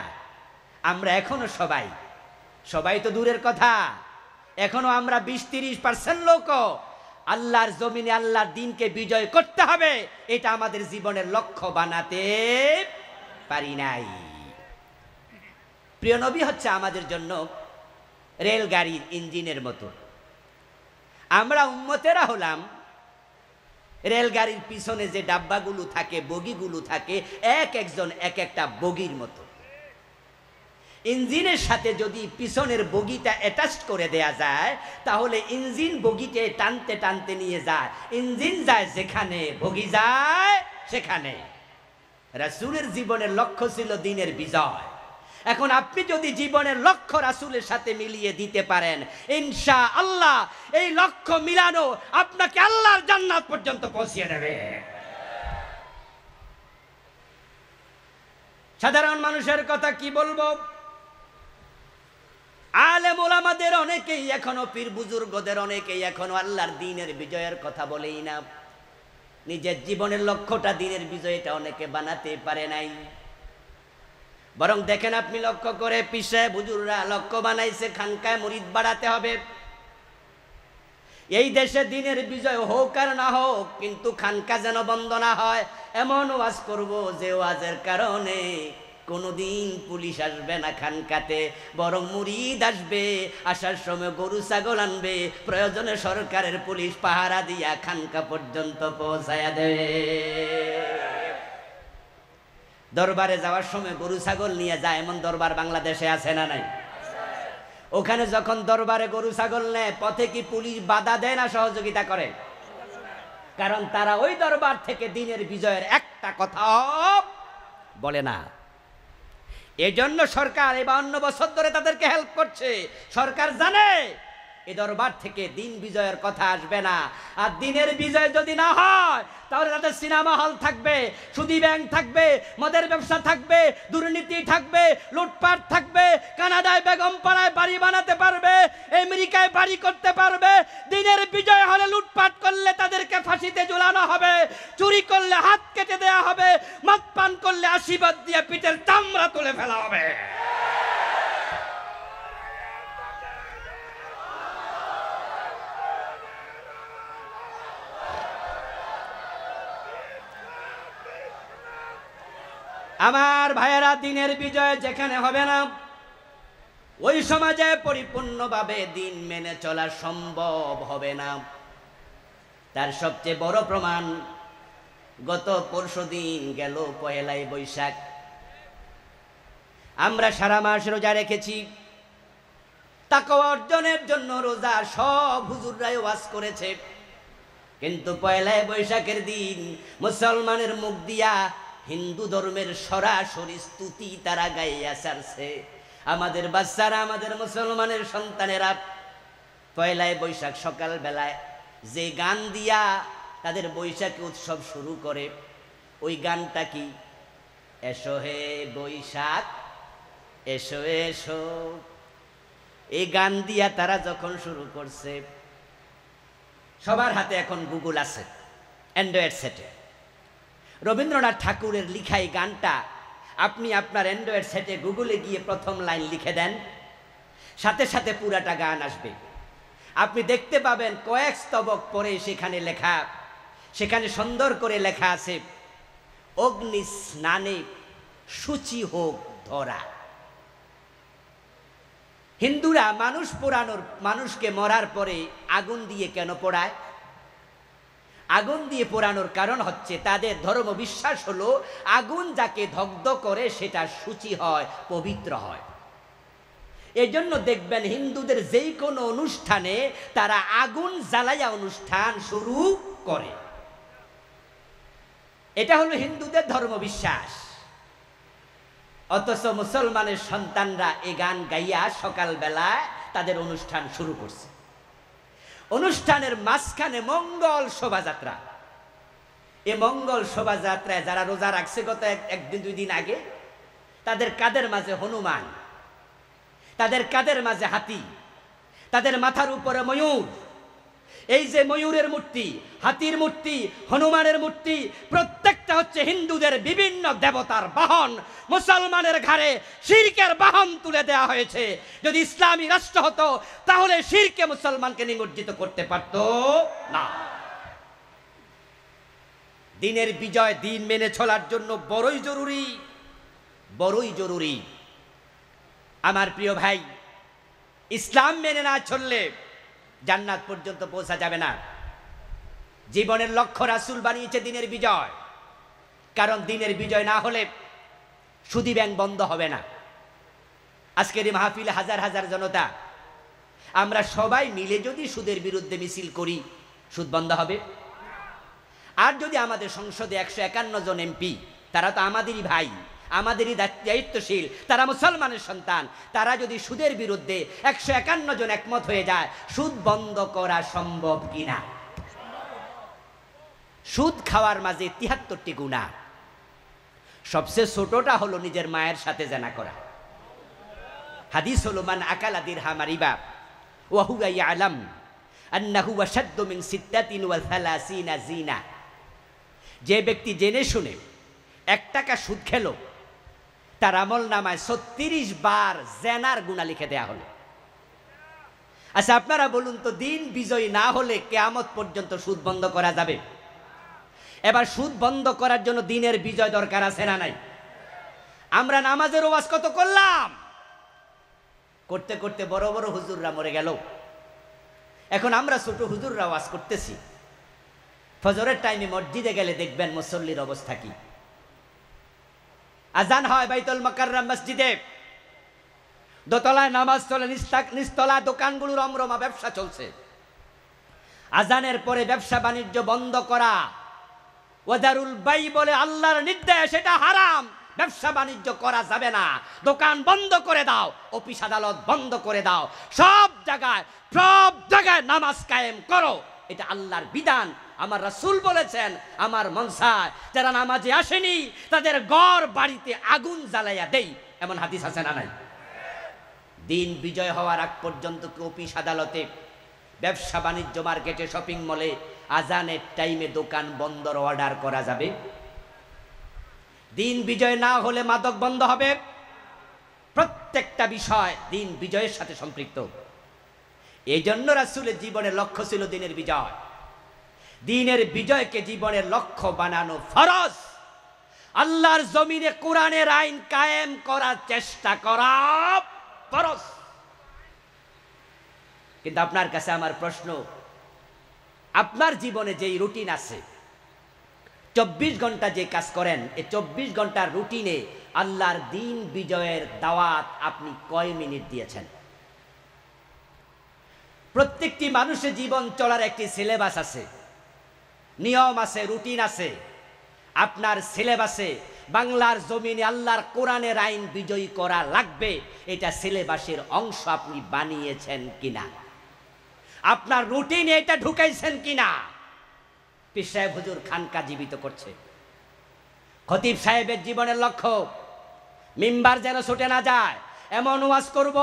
আমরা এখনো সবাই তো দূরের কথা, এখনো আমরা 20-30% লোক আল্লাহর জমিনে আল্লাহর দ্বীনকে বিজয় করতে হবে, এটা আমাদের জীবনের লক্ষ্য বানাতে পারি নাই। প্রিয় নবী হচ্ছে আমাদের জন্য রেলগাড়ির ইঞ্জিনের মতো, আমরা উম্মতেরা হলাম রেলগাড়ির পিছনে যে ডাব্বাগুলো থাকে, বগিগুলো থাকে, এক একজন এক একটা বগির মতো। ইঞ্জিনের সাথে যদি পিছনের বগিটা অ্যাটাচ করে দেয়া যায়, তাহলে ইঞ্জিন বগিতে টানতে টানতে নিয়ে যায়, ইঞ্জিন যায় যেখানে, বগি যায় সেখানে। রাসূলের জীবনের লক্ষ্য ছিল দ্বীনের বিজয়। এখন আপনি যদি জীবনের লক্ষ্য রাসূলের সাথে মিলিয়ে দিতে পারেন, ইনশাআল্লাহ এই লক্ষ্য মিলানো আপনাকে আল্লাহর জান্নাত পর্যন্ত পৌঁছিয়ে দেবে। সাধারণ মানুষের কথা কি বলবো, আলেম ওলামাদের অনেকেই এখনো, পীর বুজুর্গদের অনেকেই এখনো আল্লাহর দ্বীনের বিজয়ের কথা বলেই না। নিজের জীবনের লক্ষ্যটা দ্বীনের বিজয়টা অনেকে বানাতে পারে নাই। বরং দেখেন আপনি লক্ষ্য করে, পিসে বুজুররা লক্ষ্য বানাইছে খানকায় মুরিদ বাড়াতে হবে। এই দেশে দ্বীনের বিজয় হোক আর না হোক, কিন্তু খানকা যেন বন্ধ না হয়, এমন ওয়াজ করব যে ওয়াজের কারণে কোনোদিন পুলিশ আসবে না খানকাতে, বরং মুরিদ আসবে, আসার সময় গরু ছাগল আনবে, প্রয়োজনে সরকারের পুলিশ পাহারা দিয়া খানকা পর্যন্ত পৌঁছায়া দেবে। দরবারে যাওয়ার সময় গরু ছাগল নিয়ে যায়, এমন দরবার বাংলাদেশে আছে না নাই? ওখানে যখন দরবারে গরু ছাগল নেয়, পথে কি পুলিশ বাধা দেয় না সহযোগিতা করে? কারণ তারা ওই দরবার থেকে দ্বীনের বিজয়ের একটা কথা বলে না। এজন্য সরকার এই 52 বছর ধরে তাদেরকে হেল্প করছে। সরকার জানে এই দরবার থেকে দ্বীন বিজয়ের কথা আসবে না। আর দ্বীনের বিজয় যদি না হয়, তাহলে তাদের সিনেমা হল থাকবে, সুদী ব্যাংক থাকবে, মদের ব্যবসা থাকবে, দুর্নীতি থাকবে, লুটপাট থাকবে, কানাডায় বেগমপাড়ায় বাড়ি বানাতে পারবে, আমেরিকায় বাড়ি করতে পারবে। দ্বীনের বিজয় হলে লুটপাট করলে তাদেরকে ফাঁসিতে ঝুলানো হবে, চুরি করলে হাত কেটে দেয়া হবে, মদ পান করলে আশীর্বাদ দিয়ে পিঠের চামড়া তুলে ফেলা হবে। আমার ভাইয়েরা, দ্বীনের বিজয় যেখানে হবে না, ওই সমাজে পরিপূর্ণভাবে দ্বীন মেনে চলা সম্ভব হবে না। তার সবচেয়ে বড় প্রমাণ, গত পরশুদিন গেল 1লা বৈশাখ, আমরা সারা মাস রোজা রেখেছি। তাকওয়া অর্জনের জন্য রোজা সব হুজুররাই ওয়াজ করেছে, কিন্তু 1লা বৈশাখের দিন মুসলমানের মুখ দিয়া হিন্দু ধর্মের সরাসরি স্তুতি তারা গাইয়া ছাড়ছে। আমাদের বাচ্চারা, আমাদের মুসলমানের সন্তানেরা 1লা বৈশাখ সকাল বেলায় যে গান দিয়া তাদের বৈশাখী উৎসব শুরু করে, ওই গানটা কি? এসো হে বৈশাখ এসো এসো। এই গান দিয়া তারা যখন শুরু করছে, সবার হাতে এখন গুগল আছে, অ্যান্ড্রয়েড সেটে। রবীন্দ্রনাথ ঠাকুরের লিখা এই গানটা আপনি আপনার অ্যান্ড্রয়েড সেটে গুগলে গিয়ে প্রথম লাইন লিখে দেন, সাথে সাথে পুরাটা গান আসবে। আপনি দেখতে পাবেন কয়েক স্তবক পরে সেখানে লেখা, সেখানে সুন্দর করে লেখা আছে, অগ্নি স্নানে সূচি হোক ধরা। হিন্দুরা মানুষ পোড়ানোর, মানুষকে মরার পরে আগুন দিয়ে কেন পোড়ায়? আগুন দিয়ে পোড়ানোর কারণ হচ্ছে তাদের ধর্ম বিশ্বাস হলো আগুন যাকে দগ্ধ করে সেটা সূচি হয়, পবিত্র হয়। এজন্য দেখবেন হিন্দুদের যেই কোনো অনুষ্ঠানে তারা আগুন জ্বালাইয়া অনুষ্ঠান শুরু করে। এটা হলো হিন্দুদের ধর্ম বিশ্বাস। অথচ মুসলমানের সন্তানরা এ গান গাইয়া সকালবেলায় তাদের অনুষ্ঠান শুরু করছে। অনুষ্ঠানের মাঝখানে মঙ্গল শোভাযাত্রা। এ মঙ্গল শোভাযাত্রায় যারা রোজা রাখছে গত একদিন 2 দিন আগে, তাদের কাদের মাঝে হনুমান, তাদের কাদের মাঝে হাতি, তাদের মাথার উপরে ময়ূর। এই যে ময়ূরের মূর্তি, হাতির মূর্তি, হনুমানের মূর্তি, প্রত্যেকটা হচ্ছে হিন্দুদের বিভিন্ন দেবতার বাহন। মুসলমানের ঘাড়ে শিরকের বাহন তুলে দেওয়া হয়েছে। যদি ইসলামী রাষ্ট্র হতো তাহলে শিরকে মুসলমানকে নিমজ্জিত করতে পারত না। দিনের বিজয়, দিন মেনে চলার জন্য বড়ই জরুরি, বড়ই জরুরি। আমার প্রিয় ভাই, ইসলাম মেনে না চললে জান্নাত পর্যন্ত পৌঁছা যাবে না। জীবনের লক্ষ্য রাসূল বানিয়েছে দিনের বিজয়, কারণ দিনের বিজয় না হলে সুদী ব্যাংক বন্ধ হবে না। আজকের এই মাহফিলে হাজার হাজার জনতা, আমরা সবাই মিলে যদি সুদের বিরুদ্ধে মিছিল করি, সুদ বন্ধ হবে? আর যদি আমাদের সংসদে 151 জন এমপি, তারা তো আমাদেরই ভাই, আমাদেরই দায়িত্বশীল, তারা মুসলমানের সন্তান, তারা যদি সুদের বিরুদ্ধে 151 জন একমত হয়ে যায়, সুদ বন্ধ করা সম্ভব কিনা? সুদ খাওয়ার মাঝে 73টি গুনাহ। সবচেয়ে ছোটটা হলো নিজের মায়ের সাথে জেনা করা। হাদিস হলো, মান আকালা দিরহাম রিবা ওয়া হুয়া ইয়ালাম আন্নাহু আশাদ্দু মিন 36 জিনা। যে ব্যক্তি জেনে শুনে 1 টাকা সুদ খেলো, তার আমল নামায় 36 বার জেনার গুনাহ লিখে দেয়া হলো। আচ্ছা আপনারা বলুন তো, দিন বিজয় না হলে কিয়ামত পর্যন্ত সুদ বন্ধ করা যাবে? এবার সুদ বন্ধ করার জন্য দিনের বিজয় দরকার আছে না নাই? আমরা নামাজের ওয়াজ কত করলাম, করতে করতে বড় বড় হুজুররা মরে গেল। এখন আমরা ছোট হুজুররা ওয়াজ করতেছি। ফজরের টাইমে মসজিদে গেলে দেখবেন মুসল্লির অবস্থা কি। আজান হয় বাইতুল মুকাররম মসজিদে, দোতলায় নামাজ চলে, নিচতলা দোকানগুলো রমরমা ব্যবসা চলছে। আজানের পরে ব্যবসা বাণিজ্য বন্ধ করা, ওয়াদারুল বাই বলে আল্লাহর নির্দেশ, এটা হারাম। ব্যবসা বাণিজ্য করা যাবে না, দোকান বন্ধ করে দাও, অফিস আদালত বন্ধ করে দাও, সব জায়গায় নামাজ কায়েম করো, এটা আল্লাহর বিধান। আমার রাসূল বলেছেন, আমার মনসায় যারা নামাজে আসেনি তাদের ঘর বাড়িতে আগুন জ্বালাইয়া দেই, এমন হাদিস আছে না নাই? দিন বিজয় হওয়ার আগ পর্যন্ত অফিস আদালতে, ব্যবসা বাণিজ্য, মার্কেটে, শপিং মলে আজানের টাইমে দোকান বন্ধর অর্ডার করা যাবে? দিন বিজয় না হলে মাদক বন্ধ হবে। প্রত্যেকটা বিষয় দিন বিজয়ের সাথে সম্পৃক্ত। এই জন্য রাসূলের জীবনের লক্ষ্য ছিল দিনের বিজয়। দিনের বিজয়কে জীবনের লক্ষ্য বানানো ফরজ। আল্লাহর জমিনে কোরআনের আইন কায়েম করার চেষ্টা করা ফরজ। কিন্তু আপনার কাছে আমার প্রশ্ন, আপনার জীবনে যেই রুটিন আছে, 24 ঘন্টা যে কাজ করেন, এই 24 ঘন্টার রুটিনে আল্লাহর দিন বিজয়ের দাওয়াত আপনি কয় মিনিট দিয়েছেন? প্রত্যেকটি মানুষের জীবন চলার একটি সিলেবাস আছে, নিয়ম আছে, রুটিন আছে। আপনার সিলেবাসে বাংলার জমিনে আল্লাহর কোরআনের আইন বিজয়ী করা লাগবে, এটা সিলেবাসের অংশ আপনি বানিয়েছেন কিনা? আপনার রুটিনে এটা ঢুকাইছেন কিনা? পীর সাহেব হুজুর খানকা জীবিত করছে। খতিব সাহেবের জীবনের লক্ষ্য মিম্বার যেন ছুটে না যায়, এমন ওয়াজ করব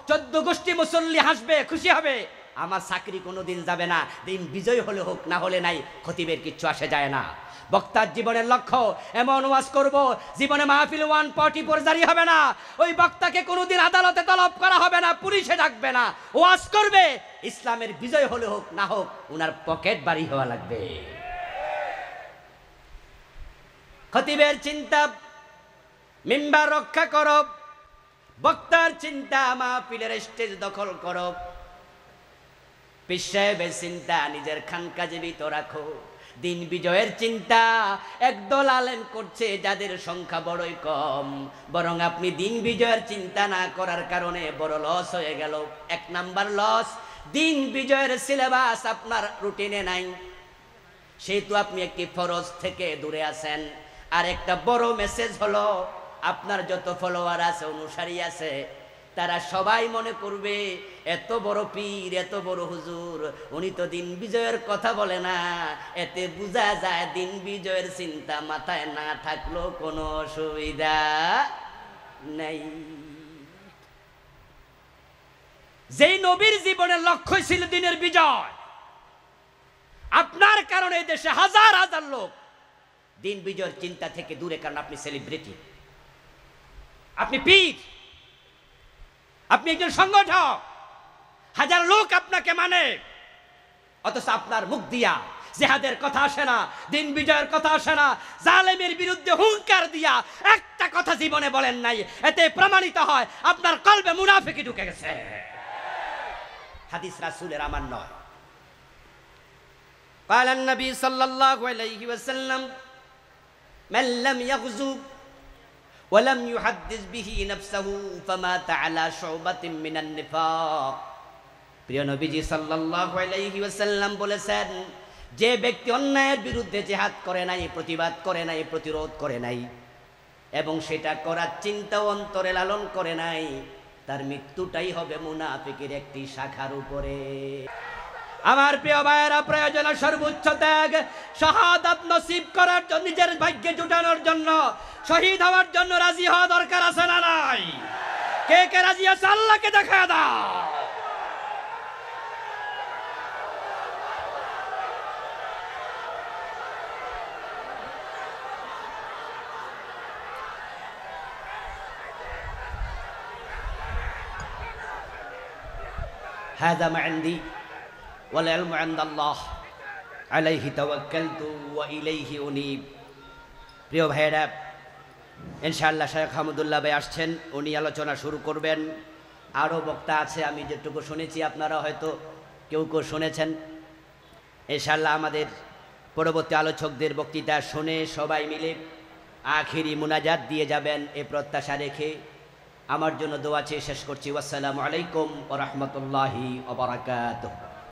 14 গোষ্ঠী মুসল্লি হাসবে, খুশি হবে, আমার চাকরি কোনোদিন যাবে না, দিন বিজয় হলে হোক না হলে নাই, খতিবের কিচ্ছু আসে যায় না। বক্তার জীবনের লক্ষ্য এমন ওয়াজ করব জীবনে মাহফিল 144 জারি হবে না, ওই বক্তাকে কোনোদিন আদালতে তলব করা হবে না, পুলিশে ডাকবে না, ওয়াজ করবে ইসলামের বিজয় হলে হোক না হোক ওনার পকেট বাড়ি হওয়া লাগবে। খতিবের চিন্তা মিম্বার রক্ষা করো, বক্তার চিন্তা মাহফিলের স্টেজ দখল করো, পীর সাহেবের চিন্তা নিজের খানকা জীবিত রাখো, দিন বিজয়ের চিন্তা একদল আলেম করছে যাদের সংখ্যা বড়ই কম, বরং আপনি দিন বিজয়ের চিন্তা না করার কারণে বড় লস হয়ে গেল। 1 নাম্বার লস, দিন বিজয়ের সিলেবাস আপনার রুটিনে নাই, সেহেতু আপনি একটি ফরজ থেকে দূরে আছেন। আর একটা বড় মেসেজ হলো আপনার যত ফলোয়ার আছে, অনুসারী আছে, তারা সবাই মনে করবে এত বড় পীর, এত বড় হুজুর, উনি তো দিন বিজয়ের কথা বলে না। এতে বোঝা যায় দিন বিজয়ের চিন্তা মাথায় না থাকলেও কোনো অসুবিধা নেই। যেই নবীর জীবনের লক্ষ্য ছিল দিনের বিজয়, আপনার কারণে এই দেশে হাজার হাজার লোক দিন বিজয়ের চিন্তা থেকে দূরে, কারণ আপনি সেলিব্রিটি, আপনি পীর, আপনি একজন সংগঠক, হাজার লোক আপনাকে মানে, অথচ আপনার মুখ দিয়া জিহাদের কথা আসে না, দিন বিজয়ের কথা আসে না, জালেমের বিরুদ্ধে হুঙ্কার দিয়া একটা কথা জীবনে বলেন নাই। এতে প্রমাণিত হয় আপনার কলবে মুনাফিকি ঢুকে গেছে। হাদিস রাসূলের আমার নয়। قال النبي صلى الله عليه وسلم من لم يغزو ولم يحدث به نفسه فمات على شعبة من النفاق। প্রিয় নবীজি সাল্লাল্লাহু আলাইহি ওয়াসাল্লাম বলেছেন, যে ব্যক্তি অন্যায়ের বিরুদ্ধে জিহাদ করে নাই, প্রতিবাদ করে নাই, প্রতিরোধ করে নাই, এবং সেটা করার চিন্তাও অন্তরে লালন করে নাই, তার মৃত্যুটাই হবে মুনাফিকের একটি শাখার উপরে। আমার প্রিয় ভাইয়েরা, প্রয়োজনে সর্বোচ্চ ত্যাগ, শাহাদাত নসিব করার জন্য, নিজের ভাগ্যে জুটানোর জন্য, শহীদ হওয়ার জন্য রাজি হওয়া দরকার আছে না নাই? কে কে রাজি আছে আল্লাহকে দেখা দাও। هذا ما عندي والعلم عند الله عليه توكلت وإليه أنيب। প্রিয় ভাইরা, ইনশাআল্লাহ শেখ হামিদুল্লাহ ভাই আসছেন, উনি আলোচনা শুরু করবেন। আরও বক্তা আছে, আমি যেটুকু শুনেছি আপনারা হয়তো কেউ কেউ শুনেছেন। ইনশাআল্লাহ আমাদের পরবর্তী আলোচকদের বক্তৃতা শুনে সবাই মিলে আখিরি মুনাজাত দিয়ে যাবেন, এ প্রত্যাশা রেখে আমার জন্য দোয়া চেয়ে শেষ করছি। আসসালামু আলাইকুম ওয়া রাহমাতুল্লাহি ওয়া বারাকাতুহু।